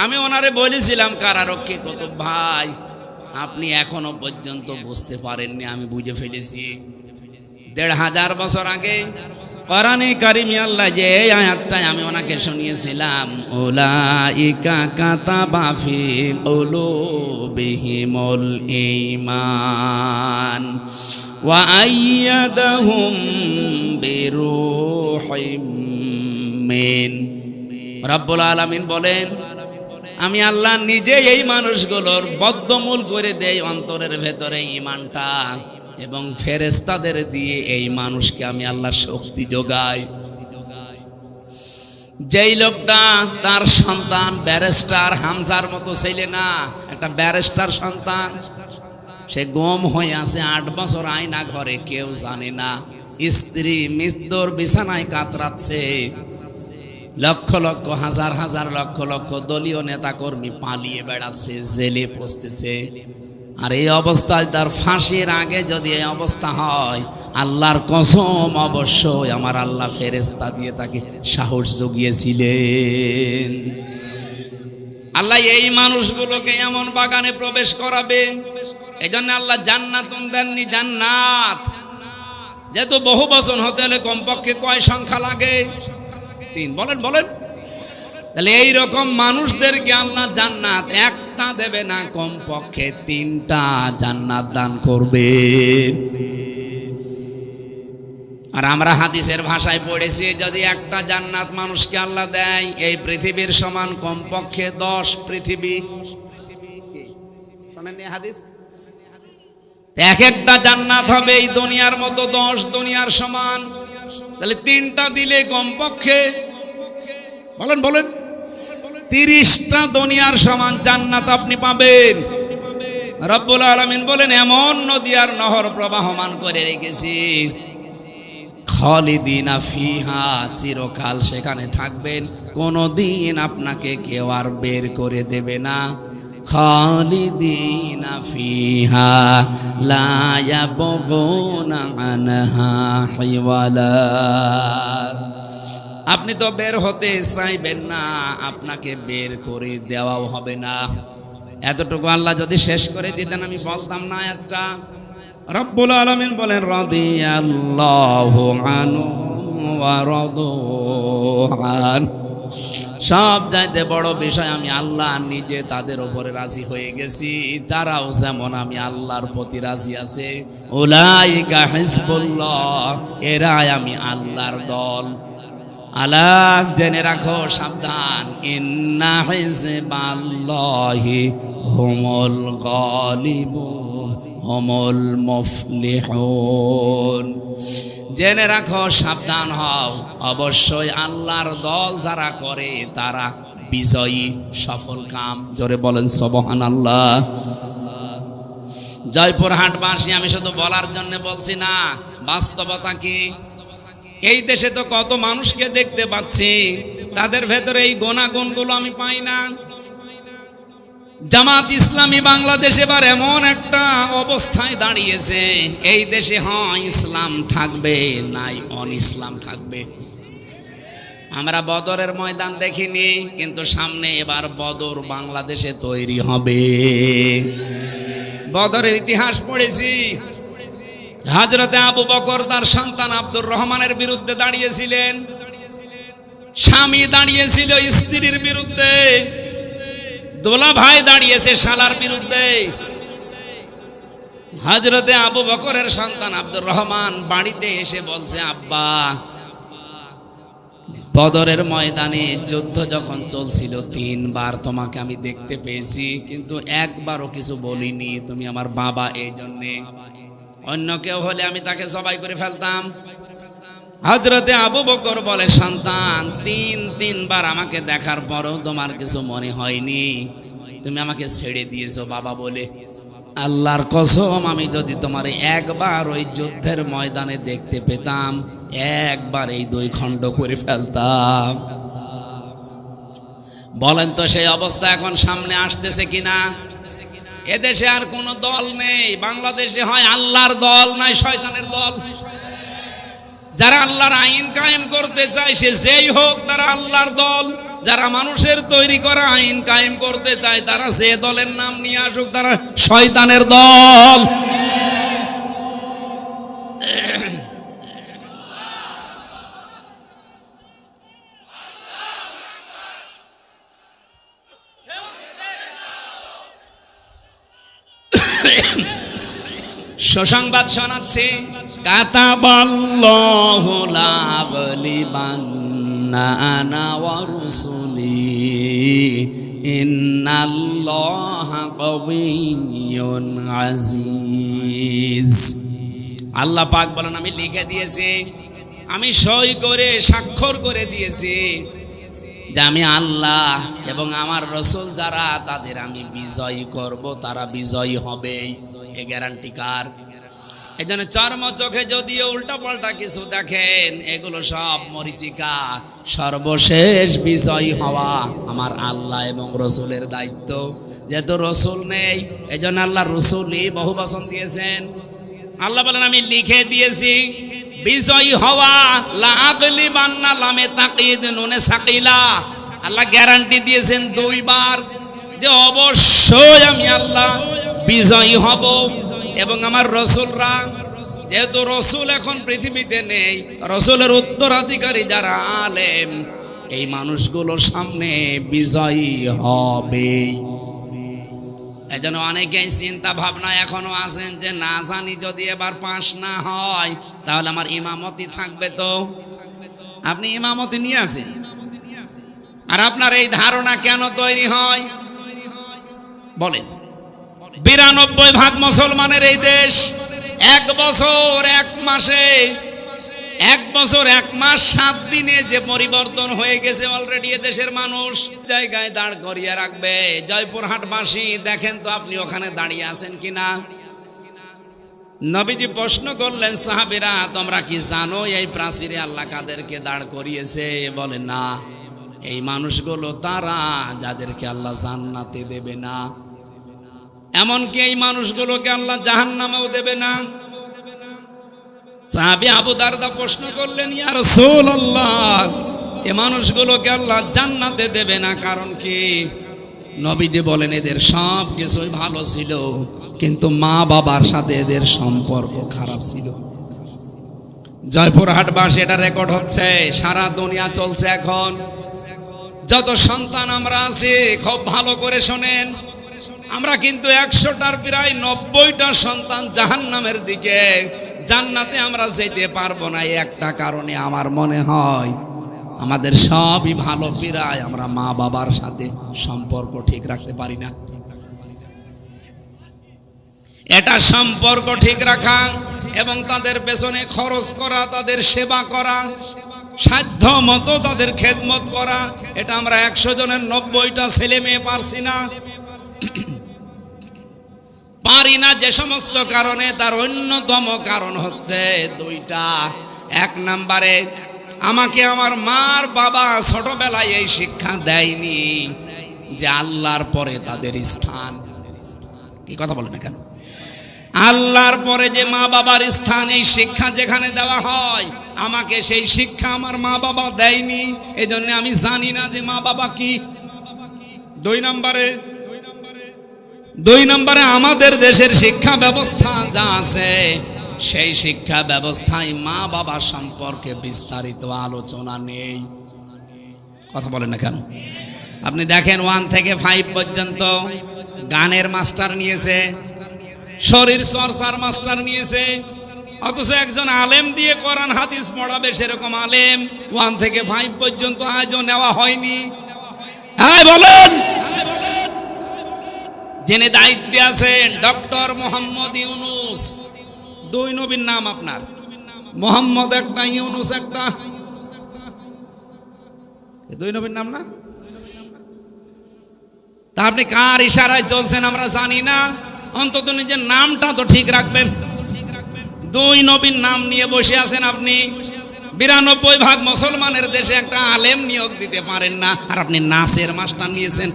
আমি ওনারে বলেছিলাম, কারারক্ষী কুতুব ভাই আপনি এখনো পর্যন্ত বুঝতে পারেননি, আমি বুঝে ফেলেছি। 1500 বছর আগে কোরআনে কারিমে আল্লাহ যে আয়াতটাই আমি ওনাকে শুনিয়েছিলাম, উলাইকা কাতাবা ফি কুলুবিহিমুল ঈমান ওয়া আইয়াদাহুম বিরূহিম মিন। রব্বুল আলামিন বলেন, আমি আল্লাহ নিজে এই মানুষগুলোর বদ্ধমূল করে দেই অন্তরের ভেতরে ঈমানটা, এবং ফেরেশতাদের দিয়ে এই মানুষকে আমি আল্লাহ শক্তি যোগাই। যেই লোকটা তার সন্তান ব্যারিস্টার হামজার মতো ছেলে না, একটা ব্যারিস্টার সন্তান, সে গম হয়ে আছে 8 বছর আয়না ঘরে, কেউ জানে না, স্ত্রী মৃত্যুর বিছানায় কাতরাচ্ছে, লক্ষ লক্ষ হাজার হাজার লক্ষ লক্ষ দলীয় নেতা কর্মী পালিয়ে বেড়াচ্ছে, জেলে পচতেছে। আর এই অবস্থায় তার ফাঁসির আগে যদি এই অবস্থা হয়, আল্লাহর কসম অবশ্যই আমার আল্লাহ ফেরেশতা দিয়ে তাকে সাহস জুগিয়েছিলেন। আল্লাহ এই মানুষগুলোকে এমন বাগানে প্রবেশ করাবে, এই জন্য আল্লাহ জান্নাতুন দেননি, জান্নাত। যেহেতু বহু বচন হতে হলে কমপক্ষে কয় সংখ্যা লাগে? 3। বলেন বলেন। তাহলে এইরকম মানুষদেরকে আল্লাহ জান্নাত একটা দেবে না, কমপক্ষে 3টা জান্নাত দান করবে। আর আমরা হাদিসের ভাষায় পড়েছি, যদি একটা জান্নাত মানুষকে আল্লাহ দেয়, এই পৃথিবীর সমান কমপক্ষে 10 পৃথিবী। শোনেননি হাদিস? এক একটা জান্নাত হবে এই দুনিয়ার মতো 10 দুনিয়ার সমান। তাহলে 3টা দিলে কমপক্ষে বলেন বলেন 30টা দুনিয়ার সমান জান্নাত আপনি পাবেন। রব্বুল আলামিন বলেন, এমন নদী আর নহর প্রবাহমান করে রেখেছি, খালিদিনা ফিহা, চিরকাল সেখানে থাকবেন, কোনদিন আপনাকে কেউ আর বের করে দেবে না। খালিদিনা ফিহা লা ইয়াবগুনা আনহা হিওয়ালা। আপনি তো বের হতে চাইবেন না, আপনাকে বের করে দেওয়াও হবে না। এতটুকু আল্লাহ যদি শেষ করে দিতেন আমি বলতাম না একটা। রব্বুল আলামিন বলেন, রাদিয়াল্লাহু আনহু ওয়া রাদু আন। সব চাইতে বড় বিষয়, আমি আল্লাহ নিজে তাদের উপরে রাজি হয়ে গেছি, তারাও যেমন আমি আল্লাহর প্রতি রাজি আছে। উলাইকা হিজবুল্লাহ, এরাই আমি আল্লাহর দল। আলা, জেনে রাখো, সাবধান, ইন্না হিজবাল্লাহি হুমুল গালিবুন হুমুল মুফলিহুন। জেনে রাখো, সাবধান হও, অবশ্যই আল্লাহর দল যারা করে তারা বিজয়ী, সফল কাম। জোরে বলেন সুবহানাল্লাহ। জয়পুরহাটবাসী, আমি শুধু বলার জন্য বলছি না, বাস্তবতা কি? এই দেশে তো কত মানুষকে দেখতে পাচ্ছি, তাদের ভেতরে এই গুণাগুণগুলো আমি পাই না। জামাত ইসলামী বাংলাদেশ এবার এমন একটা অবস্থায় দাঁড়িয়েছে, এই দেশে হয় ইসলাম থাকবে, নাই অন ইসলাম থাকবে। আমরা বদরের ময়দান দেখিনি, কিন্তু সামনে এবার বদর বাংলাদেশে তৈরি হবে। বদরের ইতিহাস পড়েছি। হযরতে আবু বকর তার সন্তান আব্দুর রহমানের বিরুদ্ধে দাঁড়িয়েছিলেন, স্বামী দাঁড়িয়েছিল স্ত্রীর বিরুদ্ধে, দোলা ভাই দাঁড়িয়েছে শালার বিরুদ্ধে। হযরতে আবু বকরের সন্তান আব্দুর রহমান বাড়িতে এসে বলছে, আব্বা, বদরের ময়দানে যুদ্ধ যখন চলছিল 3 বার তোমাকে আমি দেখতে পেয়েছি, কিন্তু একবারও কিছু বলিনি, তুমি আমার বাবা, এই জন্যে। অন্য কেউ হলে আমি তাকে জবাই করে ফেলতাম। হযরতে আবু বকর বলে, সন্তান, 3 বার আমাকে দেখার পরও তোমার কিছু মনে হয়নি, তুমি আমাকে ছেড়ে দিয়েছো বাবা বলে। আল্লাহর কসম, আমি যদি তোমার একবার ওই যুদ্ধের ময়দানে দেখতে পেতাম, একবার এই 2 খণ্ড করে ফেলতাম। বলেন তো সেই অবস্থা এখন সামনে আসতেছে কিনা? এদেশে আর কোন দল নেই, বাংলাদেশে হয় আল্লাহর দল, নাই শয়তানের দল। যারা আল্লাহর আইন কায়েম করতে চায়, সে যেই হোক, তারা আল্লাহর দল। যারা মানুষের তৈরি করা আইন কায়েম করতে চায়, তারা যে দলের নাম নিয়ে আসুক, তারা শয়তানের দল। সুসংবাদ শোনাচ্ছে, কাতাবাল্লাহু লা আগলিবান্না আনা ওয়া রুসুলি ইন্নাল্লাহা কাবিয়্যুন আজিজ। আল্লাহ পাক বলেন আমি লিখে দিয়েছি, আমি সই করে স্বাক্ষর করে দিয়েছি যে আমি আল্লাহ এবং আমার রাসূল যারা তাদের আমি বিজয়ী করব, তারা বিজয়ী হবে। এই গ্যারান্টি কার? এই জন্য চর্ম চোখে যদিও উল্টাপাল্টা কিছু দেখেন, এগুলো সব মরিচিকা। সর্বশেষ বিজয়ী হওয়া আমার আল্লাহ এবং রসুলের দায়িত্ব। যেহেতু রসুল নেই, এই জন্য আল্লাহ রসুলই বহু বচন দিয়েছেন। আল্লাহ বলেন আমি লিখে দিয়েছি বিজয়ী হওয়া। লা আগলিবান্না লামে তাকিদ নুনে সাকিলা। আল্লাহ গ্যারান্টি দিয়েছেন 2 বার যে অবশ্যই আমি আল্লাহ বিজয়ী হব এবং আমার রসুলরা। যেহেতু রসুল এখন পৃথিবীতে নেই, রসুলের উত্তরাধিকারী যারা আলেম, এই মানুষগুলোর সামনে বিজয়ী হবে। এই জন্য অনেকেই চিন্তা ভাবনা এখনো আছেন যে না জানি যদি এবার পাস না হয় তাহলে আমার ইমামতি থাকবে। তো আপনি ইমামতি নিয়ে আসেন, আর আপনার এই ধারণা কেন তৈরি হয় বলেন? 92% মুসলমানের এই দেশ 1 বছর 1 মাসে 1 বছর 1 মাস 7 দিনে যে পরিবর্তন হয়ে গেছে অলরেডি। দেশের মানুষ জায়গায় দাঁড় করিয়ে রাখবে। জয়পুরহাটবাসী দেখেন তো আপনি ওখানে দাঁড়িয়ে আছেন কিনা? নবীজি প্রশ্ন করলেন সাহাবীরা, তোমরা কি জানো এই প্রাচীরে আল্লাহ কাদেরকে দাঁড় করিয়েছে? বলে না, এই মানুষগুলো তারা যাদেরকে আল্লাহ জান্নাতে দেবে না, এমনকি এই মানুষগুলোকে আল্লাহ জাহান্নামেও দেবে না। সাহাবী আবু দারদা প্রশ্ন করলেন, ইয়া রাসূলুল্লাহ, এই মানুষগুলোকে আল্লাহ জান্নাতে দেবে না, কারণ কি? নবীজি বলেন এদের সব কিছুই ভালো ছিল, কিন্তু মা বাবার সাথে এদের সম্পর্ক খারাপ ছিল। জয়পুরহাটবাসী এটা রেকর্ড হচ্ছে, সারা দুনিয়া চলছে এখন। যত সন্তান আমরা আছি খুব ভালো করে শোনেন, আমরা কিন্তু 100টার প্রায় 90টা সন্তান জাহান্নামের দিকে। জান্নাতে আমরা যেতে পারবো না একটা কারণে, আমার মনে হয় আমাদের সবই ভালো প্রায় আমরা মা বাবার সাথে সম্পর্ক ঠিক রাখতে পারি না। এটা সম্পর্ক ঠিক রাখা এবং তাদের পেছনে খরচ করা, তাদের সেবা করা, সাধ্য মতো তাদের খেদমত করা, এটা আমরা 100 জনের 90টা ছেলে মেয়ে পারছি না। পারি না যে সমস্ত কারণে, তার অন্যতম কারণ হচ্ছে 2টা। 1 নম্বরে আমাকে আমার মার বাবা ছোটবেলায় এই শিক্ষা দেয়নি যে আল্লাহর পরে তাদের স্থান। কি কথা বলেন কেন? আল্লাহর পরে যে মা বাবার স্থান, এই শিক্ষা যেখানে দেওয়া হয়, আমাকে সেই শিক্ষা আমার মা বাবা দেয়নি, এজন্য আমি জানি না যে মা বাবা কি। 2 নম্বরে আমাদের দেশের শিক্ষা ব্যবস্থা যা আছে, সেই শিক্ষা ব্যবস্থায় মা বাবা সম্পর্কে বিস্তারিত আলোচনা নেই। কথা বলেন না কেন? আপনি দেখেন 1 থেকে 5 পর্যন্ত গানের মাস্টার নিয়েছে, শরীর চর্চার মাস্টার নিয়েছে, অথচ একজন আলেম দিয়ে কোরআন হাদিস পড়াবে সেরকম আলেম 1 থেকে 5 পর্যন্ত আজও নেওয়া হয়নি। হ্যাঁ বলেন। যিনি দায়িত্বে আছেন ডক্টর মোহাম্মদ ইউনুস। 2 নবীর নাম আপনার, মোহাম্মদ একটা, ইউনুস একটা। 2 নবীর নাম না? তা আপনি কার ইশারায় চলছেন আমরা জানি না, অন্তত নিজের নামটা তো ঠিক রাখবেন। 2 নবীর নাম নিয়ে বসে আছেন আপনি। 92% মুসলমানের দেশে একটা আলেম নিয়োগ দিতে পারেন না, আর আপনি নাচের মাস্টার নিয়েছেন।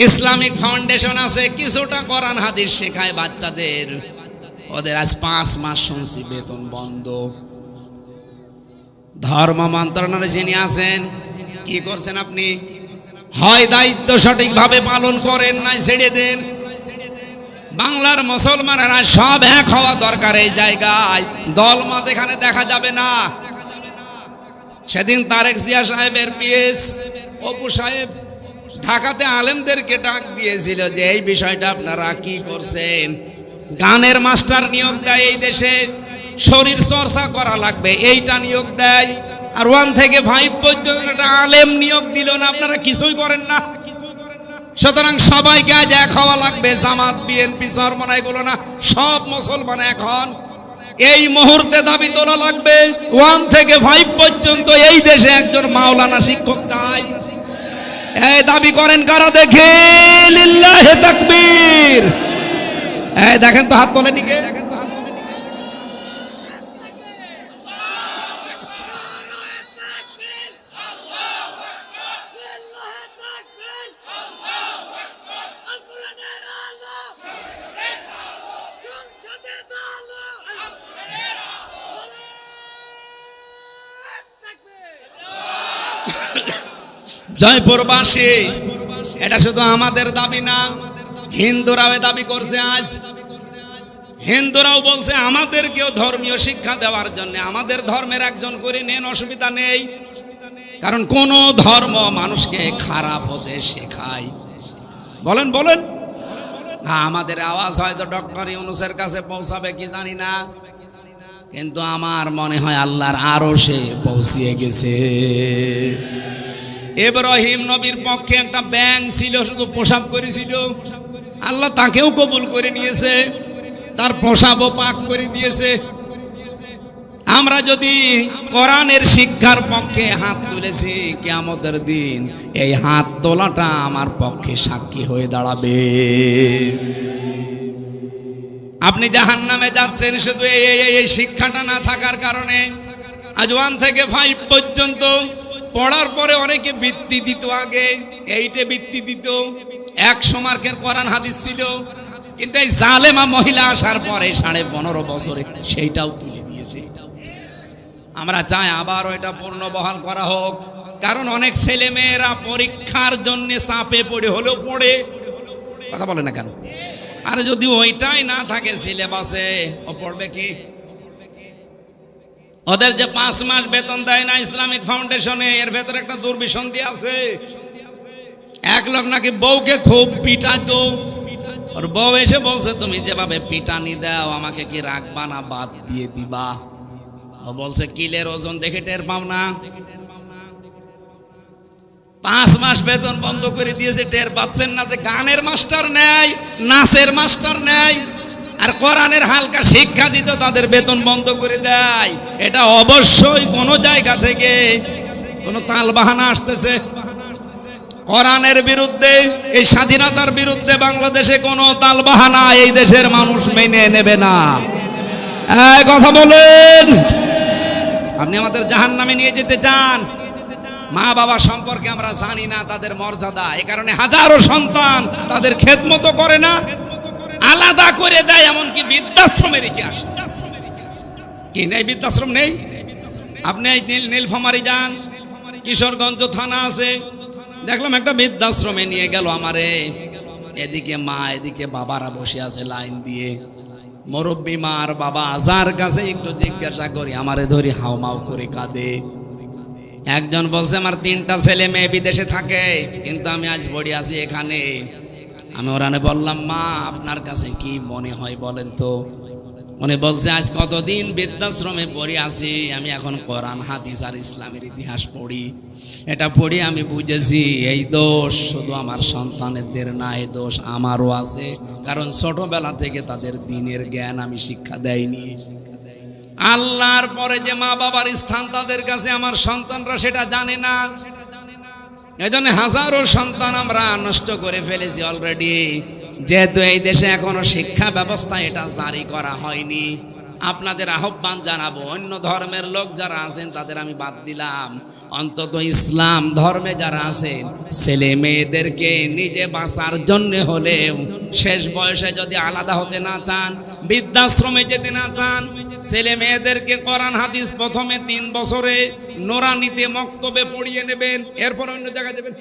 ইসলামিক ফাউন্ডেশন আছে, কিছুটা কোরআন হাদিস শেখায় বাচ্চাদের, ওদের আজ 5 মাস শুনছি বেতন বন্ধ। ধর্ম মন্ত্রণালয়ে যিনি আছেন, কি করছেন আপনি? হয় দায়িত্ব সঠিকভাবে পালন করেন, নাই ছেড়ে দেন। বাংলার মুসলমানেরা সব এক হওয়া দরকার এই জায়গায়, দলমত এখানে দেখা যাবে না। সেদিন তারেক জিয়া সাহেবের পিএস অপু সাহেব ঢাকাতে আলেমদেরকে ডাক দিয়েছিল যে এই বিষয়টা আপনারা কি করছেন। গানের মাস্টার নিয়োগ দেয় এই দেশে, শরীর চর্চা করা লাগবে এইটা নিয়োগ দেয়, আর 1 থেকে 5 পর্যন্ত একটা আলেম নিয়োগ দিল না, আপনারা কিছুই করেন না। সুতরাং সবাইকে আজ এক হওয়া লাগবে। জামাত, বিএনপি, চরমনা এগুলো না, সব মুসলমান এখন এই মুহূর্তে দাবি তোলা লাগবে 1 থেকে 5 পর্যন্ত এই দেশে একজন মাওলানা শিক্ষক চাই। এই দাবি করেন কারা দেখে? লিল্লাহি তাকবীর। এই দেখেন তো হাত তোলেন কে? জয়পুরবাসী, এটা শুধু আমাদের দাবি না, হিন্দুরাও দাবি করছে। আজ হিন্দুরাও বলছে আমাদেরকেও ধর্মীয় শিক্ষা দেওয়ার জন্য আমাদের ধর্মের একজন করে নেন, অসুবিধা নেই। কারণ কোন ধর্ম মানুষকে খারাপ হতে শেখায়? বলেন বলেন। আমাদের আওয়াজ হয়তো ডক্টর ইউনূসের কাছে পৌঁছাবে কি জানি না, কিন্তু আমার মনে হয় আল্লাহর আরশে পৌঁছিয়ে গেছে। ইব্রাহিম নবীর পক্ষে একটা ব্যাঙ ছিল, শুধু প্রসাব করেছিল, আল্লাহ তাকেও কবুল করে নিয়েছে, তার প্রসাবও পাক করে দিয়েছে। আমরা যদি কোরআনের শিক্ষার পক্ষে হাত তুলেছি, কিয়ামতের দিন এই হাত তোলাটা আমার পক্ষে সাক্ষী হয়ে দাঁড়াবে। আপনি জাহান্নামে যাচ্ছেন শুধু এই শিক্ষাটা না থাকার কারণে। আজ 1 থেকে 5 পর্যন্ত পড়ার পরে অনেকে বৃত্তি দিত, আগে 8-এ বৃত্তি দিত, 100 মার্কের কোরআন হাদিস ছিল, কিন্তু এই জালেমা মহিলা আসার পরে 15.5 বছরে সেইটাও তুলে দিয়েছে। আমরা চাই আবারও এটা পূর্ণ বহাল করা হোক, কারণ অনেক ছেলে মেয়েরা পরীক্ষার জন্য চাপে পড়ে হলেও পড়ে। কথা বলে না কেন? আর যদি ওইটাই না থাকে সিলেবাসে, ও পড়বে কি? ওদের যে 5 মাস বেতন দেয় না ইসলামিক ফাউন্ডেশনে, এর ভেতরে একটা দুর্বিসন্ধি আছে। এক লোক নাকি বউকে খুব পিটাতো, ওর বউ এসে বলছে তুমি যেভাবে পিটানি দাও আমাকে কি রাখবা না বাদ দিয়ে দিবা? ও বলছে কিলের ওজন দেখে টের পাও না? 5 মাস বেতন বন্ধ করে দিয়েছে, টের পাচ্ছেন না যে গানের মাস্টার নেয়, নাচের মাস্টার নেয়, আর কোরআনের হালকা শিক্ষা দিত তাদের বেতন বন্ধ করে দেয়। এটা অবশ্যই কোনো জায়গা থেকে কোনো তালবাহানা আসতেছে। কোরআনের বিরুদ্ধে, এই স্বাধীনতার বিরুদ্ধে বাংলাদেশে কোনো তালবাহানা এই দেশের মানুষ মেনে নেবে না। এই কথা বলেন। আপনি আমাদের জাহান্নামে নিয়ে যেতে চান? মা বাবা সম্পর্কে আমরা জানি না তাদের মর্যাদা, এ কারণে হাজারো সন্তান তাদের খেদমত করে না, আলাদা করে দেয়, এমনকি বৃদ্ধাশ্রমে রেখে আসে। কি নেই? বৃদ্ধাশ্রম নেই? আপনি এই নীলফামারী যান, কিশোরগঞ্জ থানা আছে, দেখলাম একটা বৃদ্ধাশ্রমে নিয়ে গেল আমারে। এদিকে মা, এদিকে বাবারা বসে আছে লাইন দিয়ে। মুরব্বী মা আর বাবা, যার কাছে একটু জিজ্ঞাসা করি আমারে ধরি হাউমাউ করে কাঁদে। একজন বলছে আমার 3টা ছেলে মেয়ে বিদেশে থাকে, কিন্তু আমি আজ পড়ে আছি এখানে। আমি ওরানে বললাম মা আপনার কাছে কি মনে হয় বলেন তো? উনি বলছে আজ কতদিন বৃদ্ধাশ্রমে পড়ে আছি, আমি এখন কোরআন হাদিস আর ইসলামের ইতিহাস পড়ি। এটা পড়ি আমি বুঝেছি এই দোষ শুধু আমার সন্তানদের না, এই দোষ আমারও আছে, কারণ ছোটবেলা থেকে তাদের দ্বীনের জ্ঞান আমি শিক্ষা দেয়নি। আল্লাহর পরে যে মা বাবার স্থান তাদের কাছে আমার সন্তানরা সেটা জানে না। এজন্য হাজারো সন্তান আমরা নষ্ট করে ফেলেছি অলরেডি, যেহেতু এই দেশে এখনো শিক্ষা ব্যবস্থা এটা জারি করা হয়নি। আপনাদের আহ্বান জানাবো, অন্য ধর্মের লোক যারা আছেন তাদের আমি বাদ দিলাম, অন্তত ইসলাম ধর্মে যারা আছেন ছেলে মেয়েদেরকে নিজে বাঁচার জন্য হলেও শেষ বয়সে যদি আলাদা হতে না চান, বৃদ্ধাশ্রমে যেতে না চান, ছেলে মেয়েদেরকে কোরআন হাদিস প্রথমে 3 বছরে নোরানিতে মক্তবে পড়িয়ে নেবেন, এরপর অন্য জায়গায় যাবেন।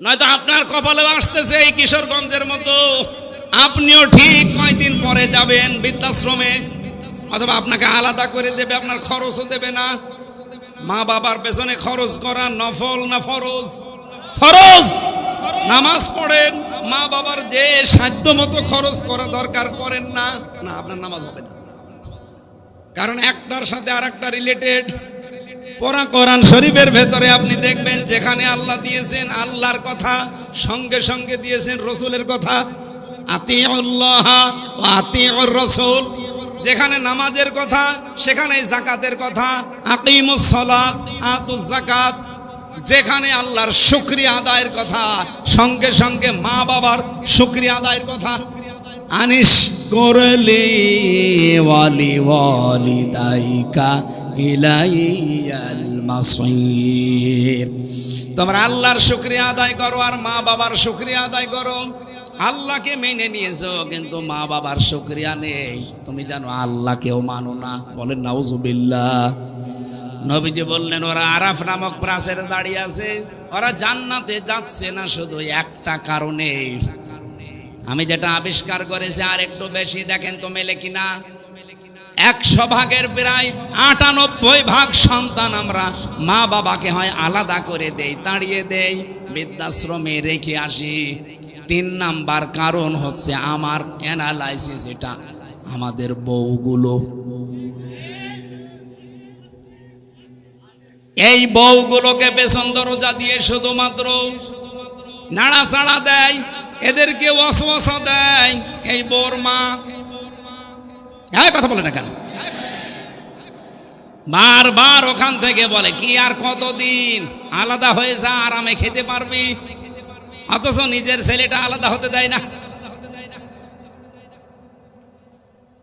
নয়তো আপনার কপালে আসতেছে এই কিশোরগঞ্জের মতো, আপনিও ঠিক কয়েকদিন পরে যাবেন বৃদ্ধাশ্রমে, অথবা আপনাকে আলাদা করে দেবে, আপনার খরচও দেবে না। মা বাবার পেছনে খরচ করা নফল না ফরজ? ফরজ। নামাজ পড়েন, মা বাবার যে সাধ্য মতো খরচ করা দরকার করেন না, না আপনার নামাজ হবে না, কারণ একটার সাথে আর একটা রিলেটেড। পুরা কোরআন শরীফের ভেতরে আপনি দেখবেন যেখানে আল্লাহ দিয়েছেন আল্লাহর কথা, সঙ্গে সঙ্গে দিয়েছেন রসুলের কথা, আতিউল্লাহ ওয়া আতিউর রাসূল। যেখানে নামাজের কথা সেখানে যাকাতের কথা, আকিমুস সালাত আতুজ যাকাত। যেখানে আল্লাহর শুকরিয়া আদায়ের কথা সঙ্গে সঙ্গে মা বাবার শুকরিয়া আদায়ের কথা। আনিশ করলি ওয়ালি ওয়ালিদাইকা ইলাইয়াল মাসির। তোমরা আল্লাহর শুকরিয়া আদায় করো আর মা বাবার শুকরিয়া আদায় করো। আল্লাহকে মেনে নিয়েছো কিন্তু মা বাবার শুকরিয়া নেই, তুমি জানো আল্লাহকেও মানো না। বলেন নাউজুবিল্লাহ। নবীজি বললেন ওরা আরাফ নামক প্রাচীরে দাঁড়িয়ে আছে, ওরা জান্নাতে যাচ্ছে না শুধু একটা কারণে, আমি যেটা আবিষ্কার করেছি আর একটু বেশি দেখেন তো মেলে কিনা। 100 ভাগের প্রায় 98 ভাগ সন্তান আমরা মা বাবাকে হয় আলাদা করে দেই, তাড়িয়ে দেই, বৃদ্ধাশ্রমে রেখে আসি। 3 নাম্বার কারণ হচ্ছে আমার অ্যানালাইসিস, এটা আমাদের বউগুলো। এই বউগুলোকে পেছন দরজা দিয়ে শুধুমাত্র নাড়াচাড়া দেয়, এদেরকে ওয়াসওয়াসা দেয়। এই বউর মা কথা বলে না কেন? বারবার ওখান থেকে বলে কি আর কতদিন আলাদা হয়ে যা, আরামে খেতে পারবি, অথচ নিজের ছেলেটা আলাদা হতে দেয় না।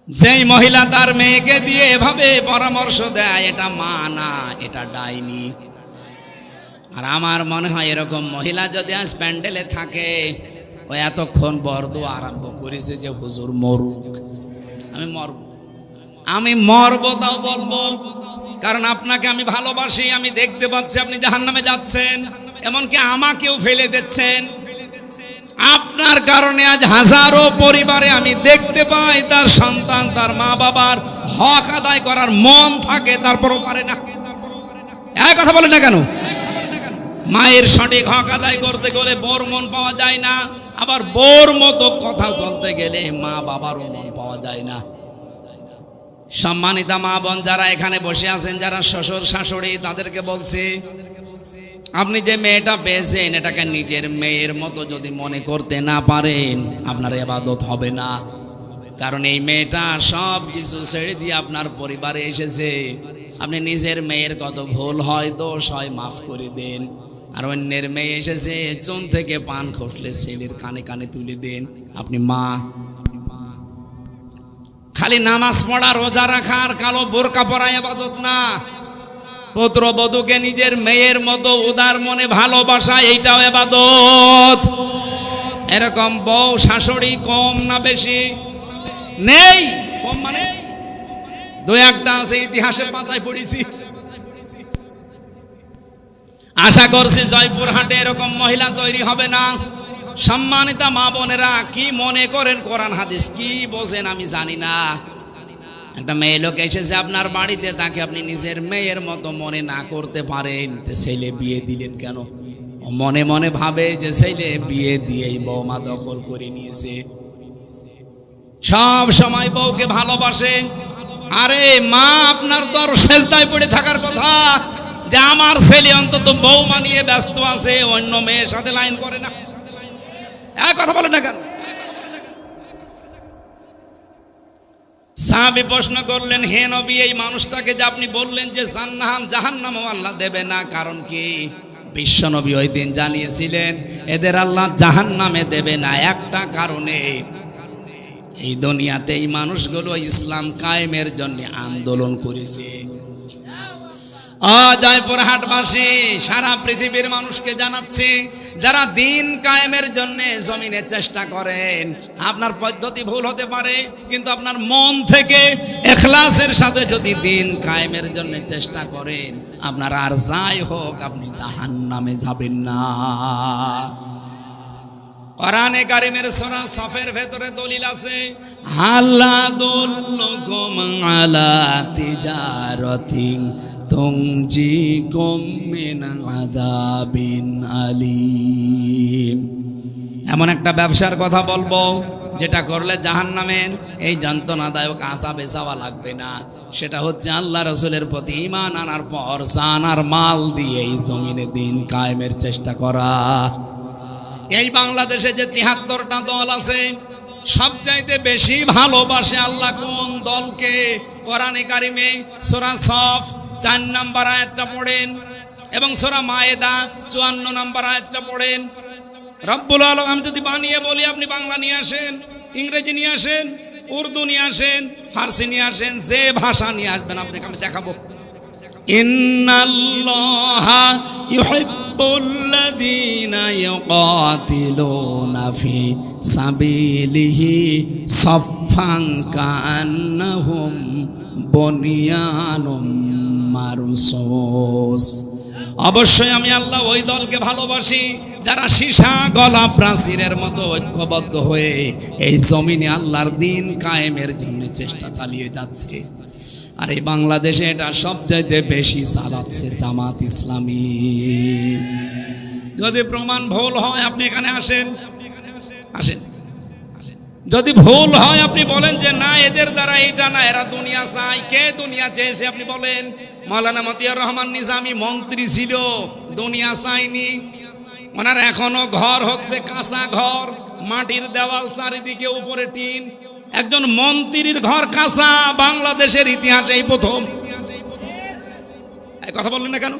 যেই মহিলা তার মেয়েকে দিয়ে এভাবে পরামর্শ দেয়, এটা মা না, এটা ডাইনি। আর আমার মনে হয় এরকম মহিলা যদি আজ প্যান্ডেলে থাকে, ও এতক্ষণ বরদোয়া আরম্ভ করেছে যে হুজুর মরুক, আমি মরব তাও বলবো, কারণ আপনাকে আমি ভালোবাসি, আমি দেখতে পাচ্ছি আপনি জাহান্নামে যাচ্ছেন, এমনকি আমাকেও ফেলে দিচ্ছেন। আপনার কারণে আজ হাজারো পরিবারে আমি দেখতে পাই তার সন্তান তার মা বাবার হক আদায় করার মন থাকে, তারপরও পারে না। এক কথা বলেন না কেন? মায়ের সঠিক হক আদায় করতে গেলে বোর মন পাওয়া যায় না, আবার বোর মতো কথা চলতে গেলে মা বাবারও মন পাওয়া যায় না। সম্মানিতা মা বোন যারা এখানে বসে আছেন, যারা শ্বশুর শাশুড়ি, তাদেরকে বলছি, আপনি যে মেয়েটা পেয়েছেন এটাকে নিজের মেয়ের মতো যদি মনে করতে না পারেন, আপনার ইবাদত হবে না। কারণ এই মেয়েটা সব কিছু ছেড়ে দিয়ে আপনার পরিবারে এসেছে। আপনি নিজের মেয়ের কত ভুল হয়, দোষ হয়, মাফ করে দেন। আর অন্যের মেয়ে এসেছে চুন থেকে পান খসলে ছেলের কানে কানে তুলে দেন। আপনি মা। খালি নামাজ পড়া, রোজা রাখা আর কালো বোরকা পরা ইবাদত না। পুত্রবধূকে নিজের মেয়ের মতো উদার মনে ভালোবাসা, এইটাও ইবাদত। এরকম বউ শাশুড়ি কম না বেশি? নেই, কম মানে 2-1টা আছে, ইতিহাসের পাতায় পড়েছি। আশা করছি জয়পুরহাটে এরকম মহিলা তৈরি হবে না। সম্মানিতা মা বোনেরা, কি মনে করেন কোরআন হাদিস কি বোঝেন আমি জানি না। একটা মেয়ে লোক এসেছে আপনার বাড়িতে, তাকে আপনি নিজের মেয়ের মতো মনে না করতে পারেন, ছেলে বিয়ে দিলেন কেন? মনে মনে ভাবে যে ছেলে বিয়ে দিয়েই বৌমা দখল করে নিয়েছে। সব সময় বউকে ভালোবাসে। আরে মা, আপনার তো আর সেজদায় পড়ে থাকার কথা যে আমার ছেলে অন্তত বৌমা নিয়ে ব্যস্ত আছে, অন্য মেয়ের সাথে লাইন করে না। এক কথা বলেন না কেন? সাহাবী প্রশ্ন করলেন, হে নবী, এই মানুষটাকে যে আপনি বললেন যে জাহান্নামও আল্লাহ দেবে না, কারণ কি? বিশ্ব নবী ওই দিন জানিয়েছিলেন এদের আল্লাহ জাহান্নামে দেবে না একটা কারণে, এই দুনিয়াতে এই মানুষগুলো ইসলাম কায়েমের জন্য আন্দোলন করেছে। জয়পুরহাটবাসী সারা পৃথিবীর মানুষকে জানাচ্ছে, যারা দিন কায়েমের জন্য জমিনে চেষ্টা করেন, আপনার পদ্ধতি ভুল হতে পারে, কিন্তু আপনার মন থেকে ইখলাসের সাথে যদি দিন কায়েমের জন্য চেষ্টা করেন, আপনার আর যাই হোক আপনি জাহান্নামে যাবেন না। কোরআনে কারিমের সূরা সফের ভেতরে দলিল আছে, হালাদুল্লুকুম আলা তিজারাতিন তুনজিকুম মিন আযাবিন আলীম। এমন একটা ব্যবসার কথা বলবো যেটা করলে জাহান্নামের এই যন্ত্রণাদায়ক আযাবে যাওয়া লাগবে না, সেটা হচ্ছে আল্লাহ রাসূলের প্রতি ঈমান আনার পর জান আর মাল দিয়ে এই জমিনে দিন কায়েমের চেষ্টা করা। এই বাংলাদেশে যে ৭৩টা দল আছে, সবচাইতে বেশি ভালোবাসে আল্লাহ কোন দলকে? কোরআনে কারিমে সূরা সফ ৪ নম্বর আয়াতটা পড়েন এবং সূরা মায়েদা ৫৪ নম্বর আয়াতটা পড়েন। রব্বুল আলামিন যদি বানিয়ে বলি আপনি বাংলা নিয়ে আসেন, ইংরেজি নিয়ে আসেন, উর্দু নিয়ে আসেন, ফার্সি নিয়ে আসেন, যে ভাষা নিয়ে আসবেন আপনাকে আমি দেখাবো। ইন্নাল্লাহা ইউহিব্বুল্লাযীনা ইউকাতিলুনা ফি সাবিলিহি সাফফান কাআন্নাহুম বুনিয়ানুম মারসুস। অবশ্যই আমি আল্লাহ ওই দলকে ভালোবাসি যারা সীসা গলা প্রাচীরের মতো ঐক্যবদ্ধ হয়ে এই জমিনে আল্লাহর দ্বীন কায়েমের জন্য চেষ্টা চালিয়ে যাচ্ছে। আর এই বাংলাদেশে এটা সবচাইতে বেশি চালাচ্ছে জামাত ইসলামী। যদি প্রমাণ ভুল হয় আপনি এখানে আসেন, আসেন। যদি ভুল হয় আপনি বলেন যে না এদের দ্বারা এটা না, এরা দুনিয়া চায়। কে দুনিয়া চেয়েছে আপনি বলেন? মাওলানা মতিয়ার রহমান নিজামী মন্ত্রী ছিল, দুনিয়া চায়নি। ওনার এখনো ঘর হচ্ছে কাঁচা ঘর, মাটির দেওয়াল, চারিদিকে উপরে টিন। একজন মন্ত্রীর ঘর কাঁচা বাংলাদেশের ইতিহাসে এই প্রথম। এই কথা বললেন না কেন?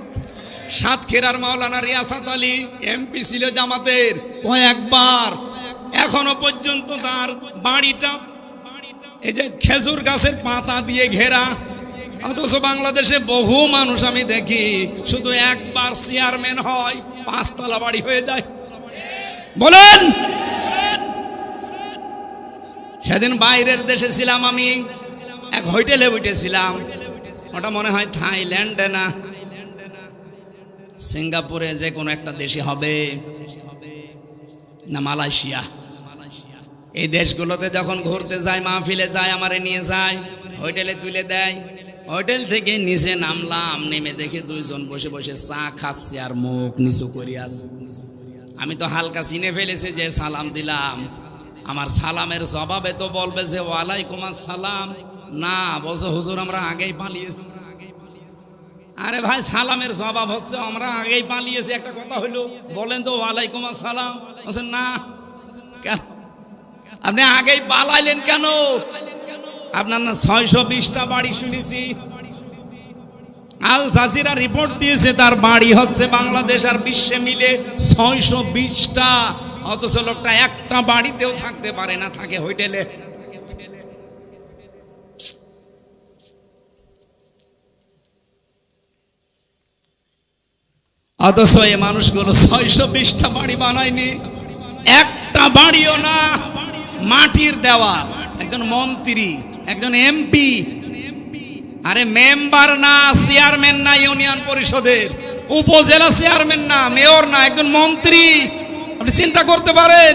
সাতক্ষীরার মাওলানা রিয়াসাত আলী এমপি ছিল জামাতের, কয়েকবার। এখনো পর্যন্ত তার বাড়িটা এই যে খেজুর গাছের পাতা দিয়ে ঘেরা। অথচ বাংলাদেশে বহু মানুষ আমি দেখি শুধু একবার চেয়ারম্যান হয়, ৫ তলা বাড়ি হয়ে যায়। বলেন, সেদিন বাইরের দেশে ছিলাম আমি, এক হোটেলে উঠেছিলাম। ওটা মনে হয় থাইল্যান্ডে না সিঙ্গাপুরে, যে কোনো একটা দেশে হবে, না মালয়েশিয়া। এই দেশগুলোতে যখন ঘুরতে যায়, মাহফিলে যায়, আমারে নিয়ে যায়, হোটেলে তুলে দেয়। হোটেল থেকে নিচে নামলাম, নেমে দেখে দুইজন বসে বসে চা খাচ্ছে আর মুখ নিচু করে আছে। আমি তো হালকা চিনে ফেলেছি, যে সালাম দিলাম, আমার সালামের জবাবে তো বলবে যে ওয়ালাইকুম আসসালাম। না, বলছে হুজুর আমরা আগেই পালিয়েছি। আরে ভাই, সালামের জবাব হচ্ছে আমরা আগেই পালিয়েছি, একটা কথা হইলো। বলেন তো ওয়ালাইকুম আসসালাম। বলছেন না, কেন আপনি আগেই পালাইলেন কেন? আপনার না ৬২০টা বাড়ি শুনেছি। আল জাজিরা রিপোর্ট দিয়েছে তার বাড়ি হচ্ছে বাংলাদেশ আর বিশ্বে মিলে ৬২০টা। অথচ লোকটা একটা বাড়িতেও থাকতে পারে না, থাকে হোটেলে। অথচ এই মানুষগুলো ৬২০টা বাড়ি বানায়নি, একটা বাড়িও না, মাটির দেওয়া। একজন মন্ত্রী, একজন এমপি, আরে মেম্বার না, চেয়ারম্যান না ইউনিয়ন পরিষদের, উপজেলা চেয়ারম্যান না, মেয়র না, একজন মন্ত্রী। আপনি চিন্তা করতে পারেন?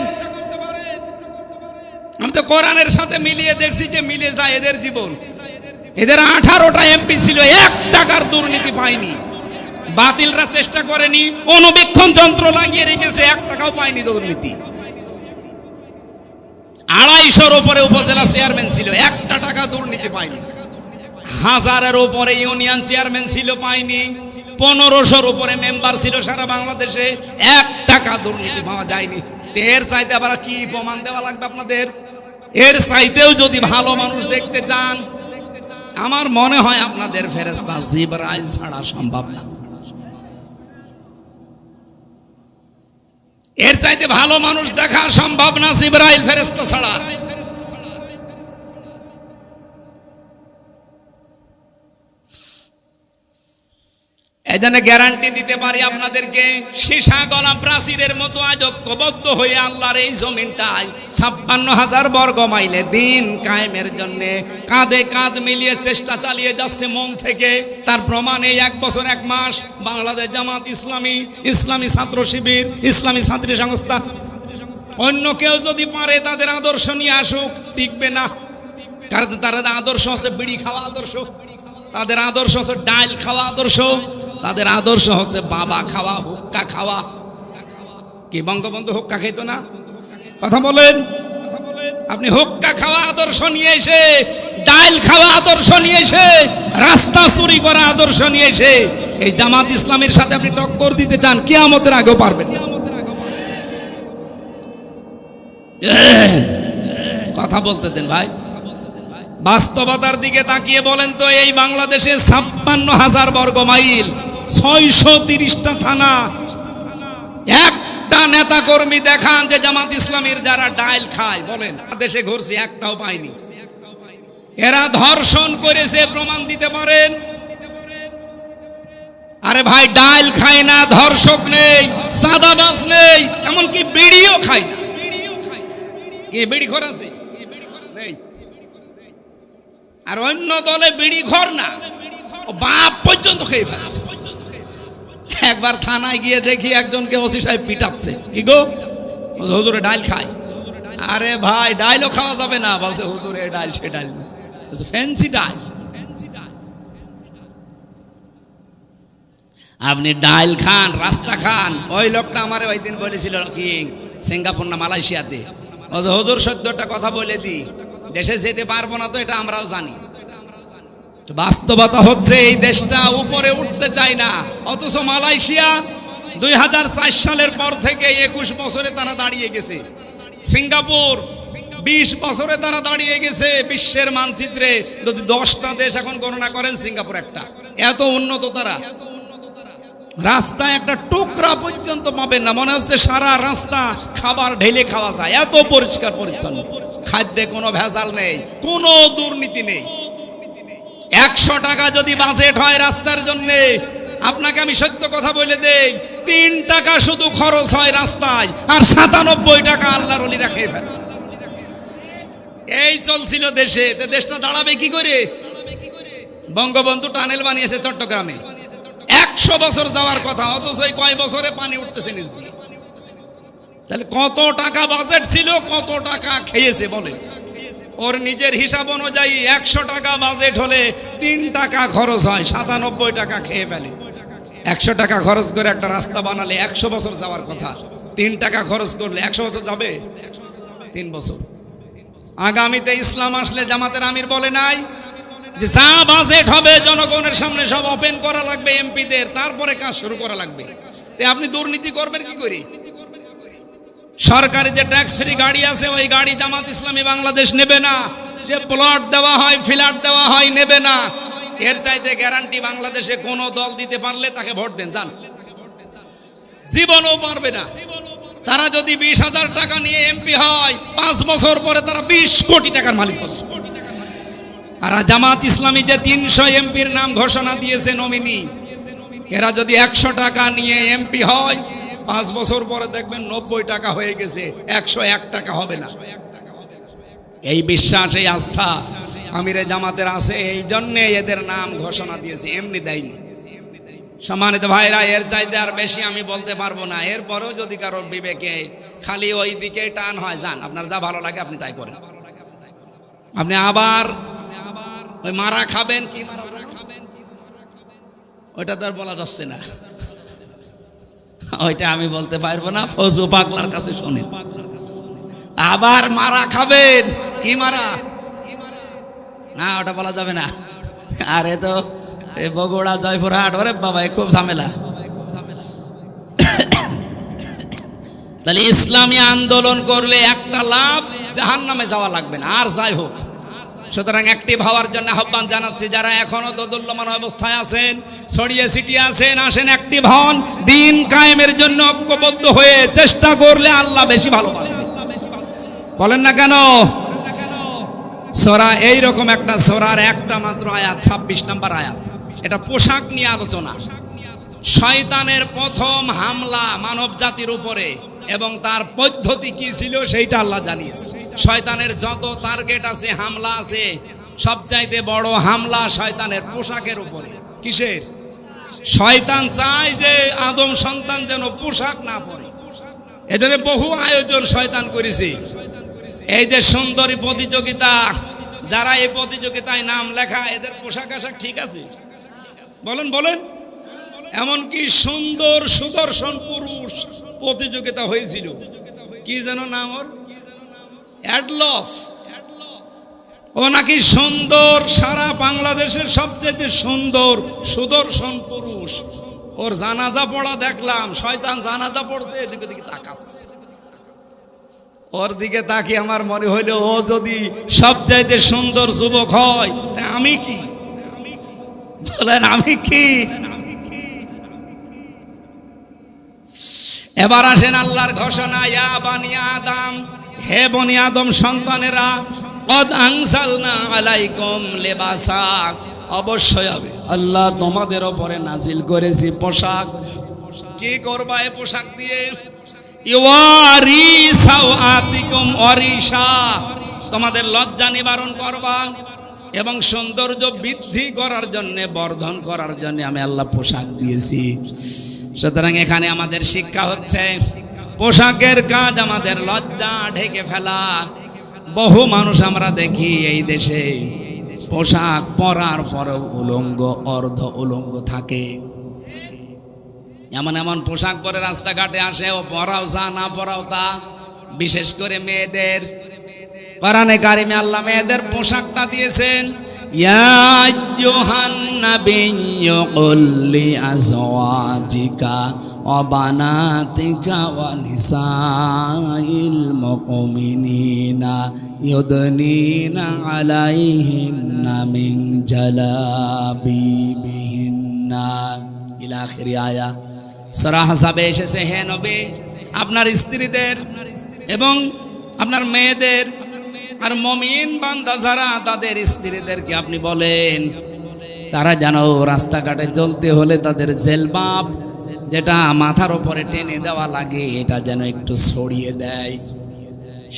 আমি তো কোরআনের সাথে মিলিয়ে দেখছি যে মিলে যায় এদের জীবন। এদের 18টা এমপি ছিল, ১ টাকার দুর্নীতি পায়নি। বাতিলরা চেষ্টা করেনি, অনুবীক্ষণ যন্ত্র লাগিয়ে রেখেছে, 1 টাকাও পায়নি দুর্নীতি। ২৫০-র উপরে উপজেলা চেয়ারম্যান ছিল, 1 টাকা দুর্নীতি পায়নি। 1000-এর উপরে ইউনিয়ন চেয়ারম্যান ছিল, পায়নি। 1500-র উপরে মেম্বার ছিল সারা বাংলাদেশে, 1 টাকা দুর্নীতি পাওয়া যায়নি। এর চাইতে আবার কি প্রমাণ দেওয়া লাগবে আপনাদের? এর চাইতেও যদি ভালো মানুষ দেখতে চান, আমার মনে হয় আপনাদের ফেরেশতা জিবরাইল ছাড়া সম্ভব না। এর চাইতে ভালো মানুষ দেখা সম্ভব না জিবরাইল ফেরেশতা ছাড়া। এজন্য গ্যারান্টি দিতে পারি আপনাদেরকে, সীসা গলা প্রাচীরের মতো আজ ঐক্যবদ্ধ হয়ে আল্লাহর এই জমিনটায় ৫৬,০০০ বর্গ মাইলে দিন কায়েমের জন্য কাঁধে কাঁধ মিলিয়ে চেষ্টা চালিয়ে যাচ্ছে মন থেকে। তার প্রমাণে 1 বছর 1 মাস বাংলাদেশ জামাত ইসলামী, ইসলামী ছাত্র শিবির, ইসলামী ছাত্রী সংস্থা, অন্য কেউ যদি পারে তাদের আদর্শ নিয়ে আসুক, টিকবে না। কারণ তাদের আদর্শ হচ্ছে বিড়ি খাওয়া আদর্শ, তাদের আদর্শ হচ্ছে ডাল খাওয়া আদর্শ, তাদের আদর্শ হচ্ছে বাবা খাওয়া, হুক্কা খাওয়া। কি বঙ্গবন্ধু হুক্কা খেত না? কথা বলেন। আপনি হুক্কা খাওয়া আদর্শ নিয়ে এসে, ডাইল খাওয়া আদর্শ নিয়ে এসে, রাস্তা চুরি করা আদর্শ নিয়ে এসে এই জামাত ইসলামের সাথে আপনি টক্কর দিতে চান, কিয়ামতের আগেও পারবেন না। কথা বলতে দেন ভাই। বাস্তবতার দিকে তাকিয়ে বলেন তো, এই বাংলাদেশে 56,000 বর্গ মাইল, 630টা থানা, একটা নেতা কর্মী দেখান যে জামাত ইসলামীর যারা ডাইল খায়, বলেন। দেশে ঘুরছি, একটাও পাইনি। এরা ধর্ষণ করেছে, প্রমাণ দিতে পারেন? আরে ভাই, ডাইল খায় না, ধর্ষক নেই, চাঁদাবাজ নেই, এমনকি বিড়িও খায় না। কে বিড়ি খোর আছে? নেই। আর অন্য দলে বিড়ি ঘর না, বাপ পর্যন্ত খেয়ে ফেলছে। একবার থানায় গিয়ে দেখি একজনকে ওসি সাহেব পিটাচ্ছে। কি গো? হুজুরে ডাইল খায়। আরে ভাই, ডাইলও খাওয়া যাবে না, বলছে হুজুরে ডাইল, সে ডাইল ফ্যান্সি ডাইল। আপনি ডাইল খান, রাস্তা খান। ওই লোকটা আমারে ওই দিন বলেছিল কি সিঙ্গাপুর না মালয়েশিয়াতে, হুজুর সত্যটা কথা বলে দি, দেশে যেতে পারবো না তো এটা আমরাও জানি। বাস্তবতা হচ্ছে এই দেশটা উপরে উঠতে চায় না, অথচ মালয়েশিয়া 2004 সালের পর থেকে 21 বছরে তারা দাঁড়িয়ে গেছে। সিঙ্গাপুর 20 বছরে তারা দাঁড়িয়ে গেছে বিশ্বের মানচিত্রে। যদি 10টা দেশ এখন গণনা করেন, সিঙ্গাপুর একটা। এত উন্নত তারা। রাস্তায় একটা টুকরা পর্যন্ত পাবেন না, মনে হচ্ছে সারা রাস্তা খাবার ঢেলে খাওয়া যায়, এত পরিষ্কার পরিচ্ছন্ন। খাদ্যে কোনো ভেজাল নেই, কোনো দুর্নীতি নেই। 100 টাকা যদি বাজেট হয় রাস্তার জন্য, আপনাকে আমি সত্য কথা বলে দেই, 3 টাকা শুধু খরচ হয় রাস্তায়, আর 97 টাকা আল্লাহর ওলিরা খেয়ে ফেলে। এই চলছিল দেশে। দেশটা দাঁড়াবে কি করে? বঙ্গবন্ধু টানেল বানিয়েছে চট্টগ্রামে, 100 বছর যাওয়ার কথা, অথচ এই কয় বছরে পানি উঠতেছে নিচ দিয়ে। তাহলে কত টাকা বাজেট ছিল, কত টাকা খেয়েছে বলে? ওর নিজের হিসাব অনুযায়ী 100 টাকা বাজেট হলে 3 টাকা খরচ হয়, 97 টাকা খেয়ে ফেলে। 100 টাকা খরচ করে একটা রাস্তা বানালে 100 বছর যাওয়ার কথা, 3 টাকা খরচ করলে 100 বছর যাবে? 3 বছর। আগামীতে ইসলাম আসলে জামাতের আমির বলে নাই যে যা বাজেট হবে জনগণের সামনে সব ওপেন করা লাগবে, এমপিদের, তারপরে কাজ শুরু করা লাগবে। তো আপনি দুর্নীতি করবেন কি করে? সরকারি যে ট্যাক্স ফ্রি গাড়ি আছে, ওই গাড়ি জামাত ইসলামী বাংলাদেশ নেবে না। যে প্লট দেওয়া হয়, ফ্ল্যাট দেওয়া হয়, নেবে না। এর চাইতে গ্যারান্টি বাংলাদেশে কোন দল দিতে পারলে তাকে ভোট দেন, যান। জীবনও পারবে না। তারা যদি 20,000 টাকা নিয়ে এমপি হয়, 5 বছর পরে তারা 20 কোটি টাকার মালিক হবে। আর জামাত ইসলামী যে 300 এমপির নাম ঘোষণা দিয়েছে নমিনি, এরা যদি 100 টাকা নিয়ে এমপি হয়, 5 বছর পরে দেখবেন 90 টাকা হয়ে গেছে, 101 টাকা হবে না। এই বিশ্বাস, এই আস্থা আমিরে জামাতের আছে, এই জন্যে এদের নাম ঘোষণা দিয়েছে, এমনি দেয়নি। সম্মানিত ভাইরা, এর চাইতে আর বেশি আমি বলতে পারবো না। এরপরেও যদি কারোর বিবেকে খালি ওই দিকে টান হয়, যান, আপনার যা ভালো লাগে আপনি তাই করেন। আপনি আবার ওই মারা খাবেন, কি মারা খাবেন ওইটা তো আর বলা যাচ্ছে না, ওইটা আমি বলতে পারবো না, ফজু পাগলার কাছে শুনেন। আবার মারা খাবেন, কি মারা? না, ওটা বলা যাবে না। আরে তো বগুড়া, জয়পুরহাট, ওরে বাবা, খুব ঝামেলা। তাহলে ইসলামী আন্দোলন করলে একটা লাভ, জাহান্নামে যাওয়া লাগবে না। আর যাই হোক, সুতরাং অ্যাক্টিভ হওয়ার জন্য আহ্বান জানাচ্ছি। যারা এখনো দোদুল্যমান অবস্থায় আছেন, ছড়িয়ে ছিটিয়ে আছেন, আসেন, অ্যাক্টিভ হন। দিন কায়েমের জন্য ঐক্যবদ্ধ হয়ে চেষ্টা করলে আল্লাহ বেশি ভালোবাসেন। বলেন না কেন? সূরা, এইরকম একটা সূরার একটা মাত্র আয়াত, 26 নম্বর আয়াত, এটা পোশাক নিয়ে আলোচনা। শয়তানের প্রথম হামলা মানব জাতির উপরে এবং তার পদ্ধতি কি ছিল সেইটা আল্লাহ জানিয়েছে। শয়তানের যত টার্গেট আছে, হামলা আছে, সবচাইতে বড় হামলা শয়তানের পোশাকের উপরে। কিসের? শয়তান চায় যে আদম সন্তান যেন পোশাক না পরে। এজন্য বহু আয়োজন শয়তান করেছে। এই যে সুন্দরী প্রতিযোগিতা, যারা এই প্রতিযোগিতায় নাম লেখা, এদের পোশাক আশাক ঠিক আছে? বলেন বলেন। এমনকি সুন্দর সুদর্শন পুরুষ প্রতিযোগিতা হয়েছিল, কি যেন নাম ওর, অ্যাডলফ, ও নাকি সুন্দর, সারা বাংলাদেশের সবচেয়ে সুন্দর সুদর্শন পুরুষ। ওর জানাজা পড়া দেখলাম, শয়তান জানাজা পড়তে এদিকে দিকে তাকাচ্ছে। ওর দিকে তাকিয়ে আমার মনে হইলো ও যদি সবচাইতে সুন্দর যুবক হয়, আমি কি? বলেন আমি কি? এবার আসেন আল্লাহর ঘোষণা, ইয়া বানি আদম, হে বনি আদম সন্তানেরা, কদ আনসালনা আলাইকুম লিবাসা, অবশ্যই হবে আল্লাহ তোমাদের উপরে নাজিল করেছি পোশাক। কি করবা এই পোশাক দিয়ে? ইওয়ারি সাওআতিকুম ওয়ারিশা, তোমাদের লজ্জা নিবারণ করবা এবং সৌন্দর্য বৃদ্ধি করার জন্য, বর্ধন করার জন্য আমি আল্লাহ পোশাক দিয়েছি। সুতরাং এখানে আমাদের শিক্ষা হচ্ছে পোশাকের কাজ আমাদের লজ্জা ঢেকে ফেলা। বহু মানুষ আমরা দেখি এই দেশে পোশাক পরার পর উলঙ্গ, অর্ধ উলঙ্গ থাকে। এমন এমন পোশাক পরে রাস্তাঘাটে আসে, ও পরাও যা না পরাও তা। বিশেষ করে মেয়েদের, কোরআনে কারিমে আল্লাহ মেয়েদের পোশাকটা দিয়েছেন, ইয়া আইয়ুহান নাবিয়্যু কুল লিআজওয়াজিকা ওয়া বানাতিকা ওয়া নিসাইল মুমিনিনা ইউদনিনা আলাইহিন্না মিন জালাবিবিহিন্না ইলা আখিরি আয়া। সূরা হাসাবে এসেছে, হে নবী আপনার স্ত্রীদের এবং আপনার মেয়েদের আর মুমিন বান্দা যারা, তাদের স্ত্রীদেরকে আপনি বলেন তারা যেন রাস্তাঘাটে চলতে হলে তাদের জেলবাব, যেটা মাথার উপরে টেনে দেওয়া লাগে, এটা যেন একটু ছড়িয়ে দেয়।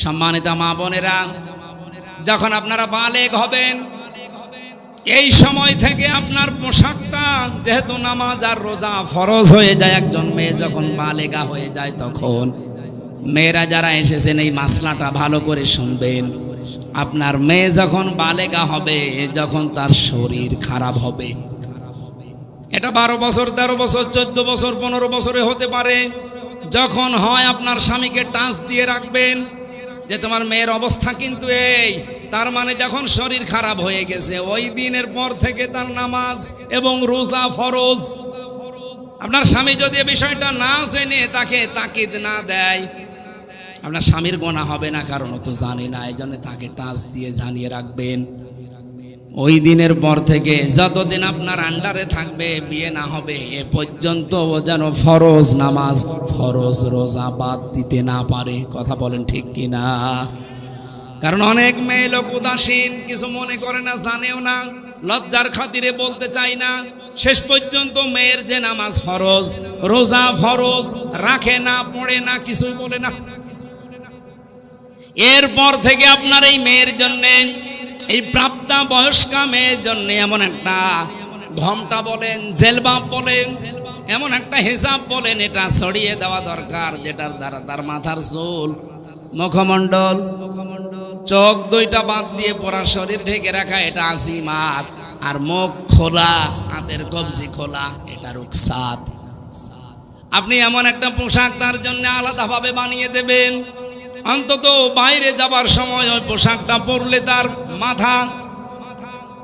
সম্মানিত মা বোনেরা, যখন আপনারা বালেগ হবেন, এই সময় থেকে আপনার পোশাকটা, যেহেতু নামাজ আর রোজা ফরজ হয়ে যায়, একজন মেয়ে যখন বালেগা হয়ে যায়, তখন মেয়েরা যারা এসেছেন এই মাসলাটা ভালো করে শুনবেন। আপনার মেয়ে যখন বালেগা হবে, যখন তার শরীর খারাপ হবে, এটা 12 বছর, 13 বছর, 14 বছর, 15 বছরে হতে পারে। যখন হয় আপনার স্বামীকে টাচ দিয়ে রাখবেন যে তোমার মেয়ের অবস্থা কিন্তু এই, তার মানে যখন শরীর খারাপ হয়ে গেছে, ওই দিনের পর থেকে তার নামাজ এবং রোজা ফরজ। আপনার স্বামী যদি এই বিষয়টা না জেনে তাকে তাকিদ না দেয়, আপনার স্বামীর গুনাহ হবে না, কারণ ও তো জানে না, এই জন্য তাকে টাচ দিয়ে জানিয়ে রাখবেন। ওই দিনের পর থেকে যতদিন আপনার আন্ডারে থাকবে, বিয়ে না হবে এ পর্যন্ত, ও যেন ফরজ নামাজ, ফরজ রোজা বাদ দিতে না পারে। কথা বলেন ঠিক কিনা? কারণ অনেক মেয়ে লোক উদাসীন, কিছু মনে করে না, জানেও না, লজ্জার খাতিরে বলতে চাই না, শেষ পর্যন্ত মেয়ের যে নামাজ ফরজ, রোজা ফরজ, রাখে না, পড়ে না, কিছুই বলে না। এরপর থেকে আপনার এই মেয়ের জন্যে, এই প্রাপ্তা বয়স্কা মেয়ের জন্য এমন একটা ঘোমটা বলেন, জেলবাব বলেন, এমন একটা হিসাব বলেন, এটা ছড়িয়ে দেওয়া দরকার, যেটার দ্বারা তার মাথার চুল, মুখমণ্ডল, চোখ দুইটা বাদ দিয়ে পুরা শরীর ঢেকে রাখা, এটা আজিমাত। আর মুখ খোলা, হাতের কবজি খোলা, এটা রুকসাত। আপনি এমন একটা পোশাক তার জন্য আলাদাভাবে বানিয়ে দেবেন, অন্তত বাইরে যাবার সময় ওই পোশাকটা পরলে তার মাথা,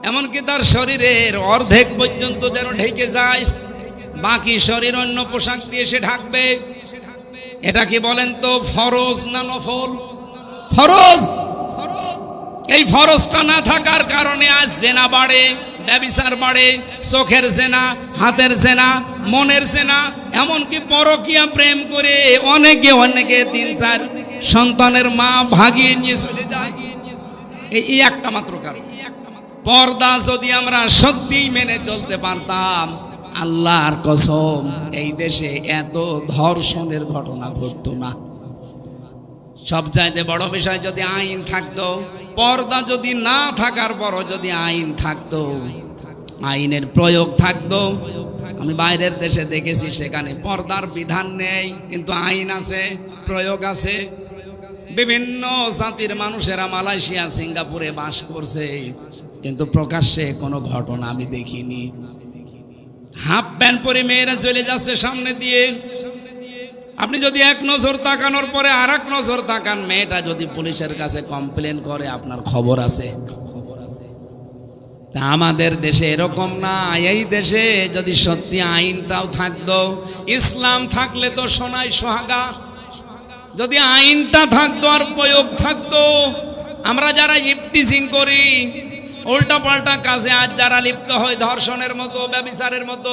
এমনকি তার শরীরের অর্ধেক পর্যন্ত যেন ঢেকে যায়, বাকি শরীর অন্য পোশাক দিয়ে সে ঢাকবে। এটা কি বলেন তো, ফরজ না নফল? ফরজ। এই ফরজটা না থাকার কারণে আজ জেনা বাড়ে, ব্যভিচার বাড়ে, চোখের জেনা, হাতের জেনা, মনের জেনা, এমনকি পরকীয়া প্রেম করে অনেকে 3-4 সন্তানের মা ভাগিয়ে নিয়ে চলে যায়। এই একটা মাত্র কারণ। পর্দা যদি আমরা সত্যিই মেনে চলতে পারতাম, আল্লাহর কসম এই দেশে এত ধর্ষণের ঘটনা ঘটতো না। সবচাইতে বড় বিষয়, যদি আইন থাকতো, পর্দা যদি না থাকার পরও যদি আইন থাকতো, আইনের প্রয়োগ থাকতো। আমি বাইরের দেশে দেখেছি, সেখানে পর্দার বিধান নেই, কিন্তু আইন আছে, প্রয়োগ আছে। বিভিন্ন জাতির মানুষেরা মালয়েশিয়া, সিঙ্গাপুরে বাস করছে, কিন্তু প্রকাশ্যে কোনো ঘটনা আমি দেখিনি। হাফ প্যান্ট পরে মেয়েরা চলে যাচ্ছে সামনে দিয়ে, আপনি যদি এক নজর তাকানোর পরে আর এক নজর তাকান, মেয়েটা যদি পুলিশের কাছে কমপ্লেন করে আপনার খবর আছে। আমাদের দেশে এরকম না। এই দেশে যদি সত্যি আইনটাও থাকতো, ইসলাম থাকলে তো সোনায় সোহাগা। যদি আইনটা থাকতো আর প্রয়োগ থাকতো, আমরা যারা ইফটিজিং করি, উল্টা পাল্টা কাজে আজ যারা লিপ্ত হয়, ধর্ষণের মতো, ব্যভিচারের মতো,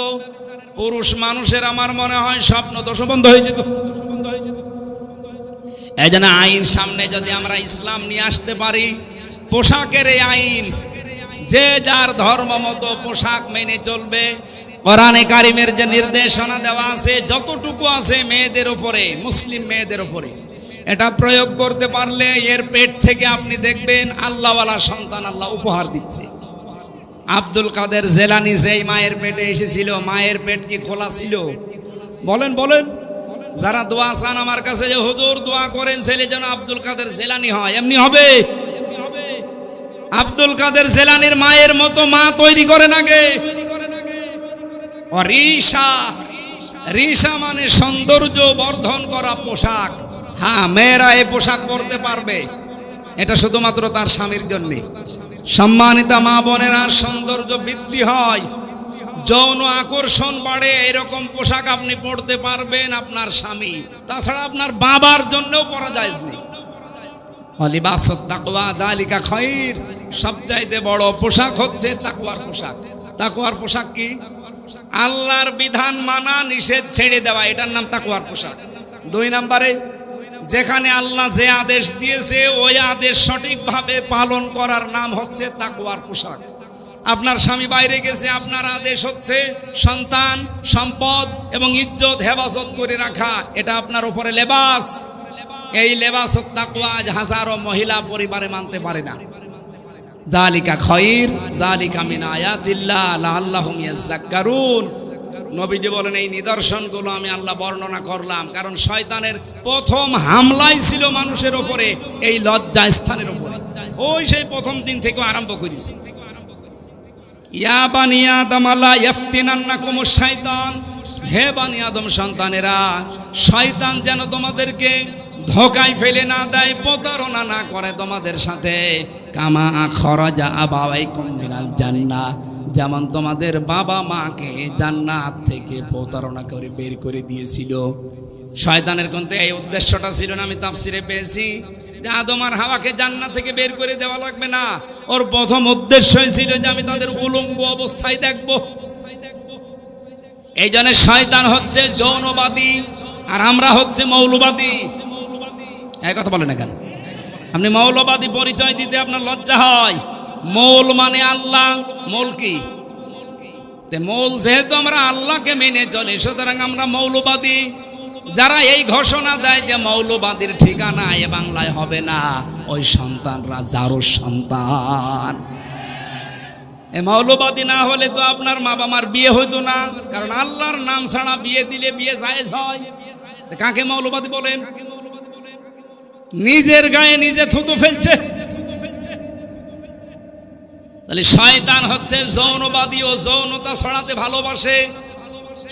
পুরুষ মানুষের আমার মনে হয় স্বপ্ন দোষ বন্ধ হয়ে যেত। এই জন্য আইন সামনে যদি আমরা ইসলাম নিয়ে আসতে পারি, পোশাকের এই আইন, যে যার ধর্ম মতো পোশাক মেনে চলবে। কোরআনে কারিমের যে নির্দেশনা দেওয়া আছে, যতটুকু আছে মেয়েদের উপরে, মুসলিম মেয়েদের উপরে, এটা প্রয়োগ করতে পারলে এর পেট থেকে আপনি দেখবেন আল্লাহওয়ালা সন্তান আল্লাহ উপহার দিচ্ছে। আব্দুল কাদের জেলানি যেই মায়ের পেটে এসেছিল, মায়ের পেট কি খোলা ছিল? বলেন বলেন। যারা দোয়া চান আমার কাছে যে হুজুর দোয়া করেন ছেলে যেন আব্দুল কাদের জেলানি হয়, এমনি হবে? আব্দুল কাদের জেলানির মায়ের মতো মা তৈরি করেন আগে। রিশা, রিশা মানে সৌন্দর্য বর্ধন করা পোশাক। হ্যাঁ, মেয়েরা এই পোশাক পরতে পারবে, এটা শুধুমাত্র তার স্বামীর জন্য। সম্মানিতা মা বোনেরা, সৌন্দর্য বৃদ্ধি হয়, যৌন আকর্ষণ বাড়ে, এরকম পোশাক আপনি পরতে পারবেন আপনার স্বামী, তাছাড়া আপনার বাবার জন্যও পরা যায় নেই। লিবাসুত তাকওয়া যালিকা খায়র, সবচাইতে বড় পোশাক হচ্ছে তাকওয়ার পোশাক। তাকওয়ার পোশাক কি? আল্লাহর বিধান মানা, নিষেধ ছেড়ে দেওয়া, এটার নাম তাকওয়ার পোশাক। 2 নম্বরে, যেখানে আল্লাহ যে আদেশ দিয়েছে ওই আদেশ সঠিকভাবে পালন করার নাম হচ্ছে তাকওয়ার পোশাক। আপনার স্বামী বাইরে গেছে, আপনার আদেশ হচ্ছে সন্তান, সম্পদ এবং ইজ্জত হেফাজত করে রাখা, এটা আপনার উপরে লেবাস। এই লেবাস তাকওয়া হাজারো মহিলা পরিবারে মানতে পারে না। যালিকা খায়র, যালিকা মিন আয়াতিল্লাহ লাআল্লাহুম ইয়াযাক্কারুন। নবীজি বলেন, এই নিদর্শনগুলো আমি আল্লাহ বর্ণনা করলাম কারণ শয়তানের প্রথম হামলাই ছিল মানুষের উপরে এই লজ্জা স্থানের উপরে। ওই সেই প্রথম দিন থেকে আরম্ভ করেছি। ইয়া বানি আদম লা ইয়াফতিনান্নাকুমুশ শাইতান, হে বানি আদম সন্তানেরা, শয়তান যেন তোমাদেরকে ধোকায় ফেলে না দেয়, প্রতারণা না করে তোমাদের সাথে। কামা খরাজা আবাওয়াইকুম মিনাল জান্নাহ, যেমন তোমাদের বাবা মাকে জান্নাত থেকে প্রতারণা করে বের করে দিয়েছিল। শয়তানের কিন্তু এই উদ্দেশ্যটা ছিল না, আমি তাফসিরে পেয়েছি যে আদম আর হাওয়াকে জান্নাত থেকে বের করে দেওয়া লাগবে না। ওর প্রথম উদ্দেশ্যই ছিল যে আমি তাদের উলঙ্গ অবস্থায় দেখব। এই জন্য শয়তান হচ্ছে যৌনবাদী আর আমরা হচ্ছে মৌলবাদী। এই কথা বলে না কেন? আপনি মৌলবাদী পরিচয় দিতে আপনার লজ্জা হয়। মৌল মানে আল্লাহ, মৌল কি? মৌল যেহেতু আমরা আল্লাহকে মেনে চলি, সুতরাং আমরা মৌলবাদী। যারা এই ঘোষণা দেয় যে মৌলবাদীর ঠিকানা এ বাংলায় হবে না, ওই সন্তানরা যারও সন্তান। এ মৌলবাদী না হলে তো আপনার মা বাবার বিয়ে হইতো না, কারণ আল্লাহর নাম ছাড়া বিয়ে দিলে বিয়ে জায়েজ হয়। কাকে মৌলবাদী বলেন? নিজের গায়ে নিজে থুতু ফেলছে। তাহলে শয়তান হচ্ছে যৌনবাদী ও যৌনতা ছড়াতে ভালোবাসে।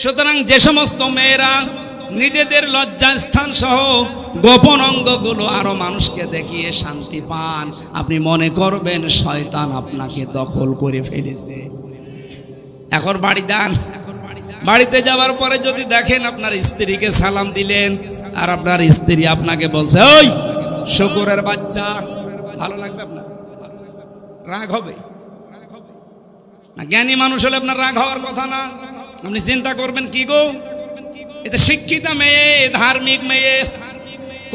সুতরাং যে সমস্ত মেয়েরা নিজেদের লজ্জাস্থান সহ গোপন অঙ্গগুলো আরো মানুষকে দেখিয়ে শান্তি পান, আপনি মনে করবেন শয়তান আপনাকে দখল করে ফেলেছে। এখন বাড়ি যান, বাড়িতে যাওয়ার পরে যদি দেখেন আপনার স্ত্রীকে সালাম দিলেন আর আপনার স্ত্রী আপনাকে বলছে ওই শুকুরের বাচ্চা, ভালো লাগবে? আপনার রাগ হবে না? জ্ঞানী মানুষ হলে আপনার রাগ হওয়ার কথা না। আপনি চিন্তা করবেন কি গো, এটা শিক্ষিতা মেয়ে, ধার্মিক মেয়ে,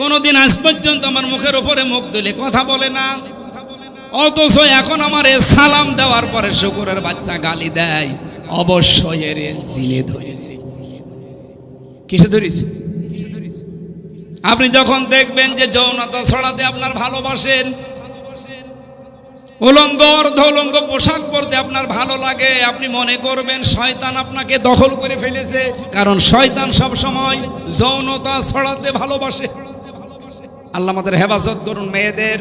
কোনোদিন আজ পর্যন্ত আমার মুখের উপরে মুখ তুলে কথা বলে না, অথচ এখন আমার সালাম দেওয়ার পরে শুকুরের বাচ্চা গালি দেয়। অবশ্যই এর জিনে ধরেছে। কিসে ধরেছে? আপনি যখন দেখবেন যে যৌনতা ছড়াতে আপনার ভালোবাসেন, উলঙ্গ অর্ধ উলঙ্গ পোশাক পরতে আপনার ভালো লাগে, আপনি মনে করবেন শয়তান আপনাকে দখল করে ফেলেছে। কারণ শয়তান সব সময় যৌনতা ছড়াতে ভালোবাসে। আল্লাহ আমাদের হেফাজত করুন। মেয়েদের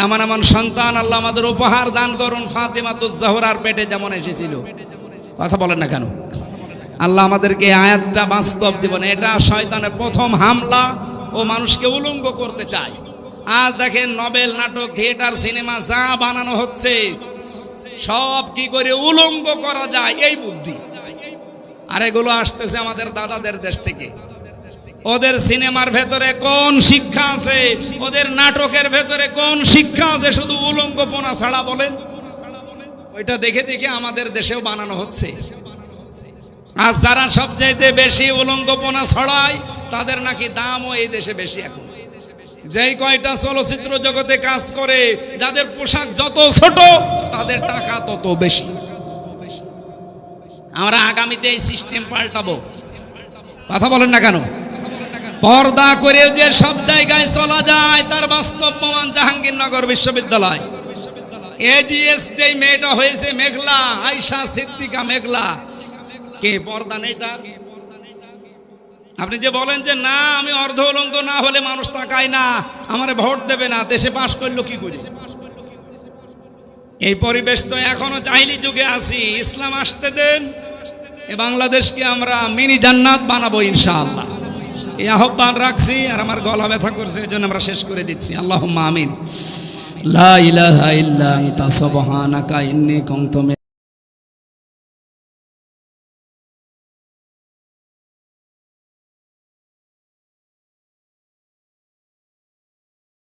এমন এমন সন্তান আল্লাহ আমাদের উপহার দান করুন। ফাতেমাতুজ জোহরার পেটে যেমন এসেছিল, কথা বলেন না কেন? আল্লাহ আমাদেরকে এই আয়াতটা বাস্তব জীবনে, এটা শয়তানের প্রথম হামলা, ও মানুষকে উলঙ্গ করতে চায়। আজ দেখেন নবেল, নাটক, থিয়েটার, সিনেমা যা বানানো হচ্ছে সব কি করে উলঙ্গ করা যায় এই বুদ্ধি। আর এগুলো আসতেছে আমাদের দাদাদের দেশ থেকে। ওদের সিনেমার ভেতরে কোন শিক্ষা আছে, ওদের নাটকের ভেতরে কোন শিক্ষা আছে? শুধু উলঙ্গপনা ছাড়া বলেন। ওইটা দেখে দেখে আমাদের দেশেও বানানো হচ্ছে। আর যারা সবচাইতে বেশি উলঙ্গপনা ছড়ায় তাদের নাকি দামও এই দেশে বেশি। এখন যেই কয়টা চলচ্চিত্র জগতে কাজ করে, যাদের পোশাক যত ছোট তাদের টাকা তত বেশি। আমরা আগামীতে এই সিস্টেম পাল্টাবো। কথা বলেন না কেন? পর্দা করে যে সব জায়গায় চলা যায় তার বাস্তব প্রমাণ জাহাঙ্গীরনগর বিশ্ববিদ্যালয়। এজিএস যে মেয়েটা হয়েছে মেঘলা, আয়শা সিদ্দিকা মেঘলা, কে পর্দা নেই তার? আপনি যে বলেন যে না আমি অর্ধ উলঙ্গ না হলে মানুষ তাকায় না, আমারে ভোট দেবে না, দেশে পাশ করলো কি করে? এই পরিবেশ তো এখনো জাহিলি যুগে আছি। ইসলাম আসতে দেন, এ বাংলাদেশকে আমরা মিনি জান্নাত বানাবো ইনশাআল্লাহ। এই আহ্বান রাখছি। আর আমার গলা ব্যথা করছে, এই জন্য আমরা শেষ করে দিচ্ছি। আল্লাহুম্মা আমিন। লা ইলাহা ইল্লা আনতা সুবহানাকা ইন্নী কুনতু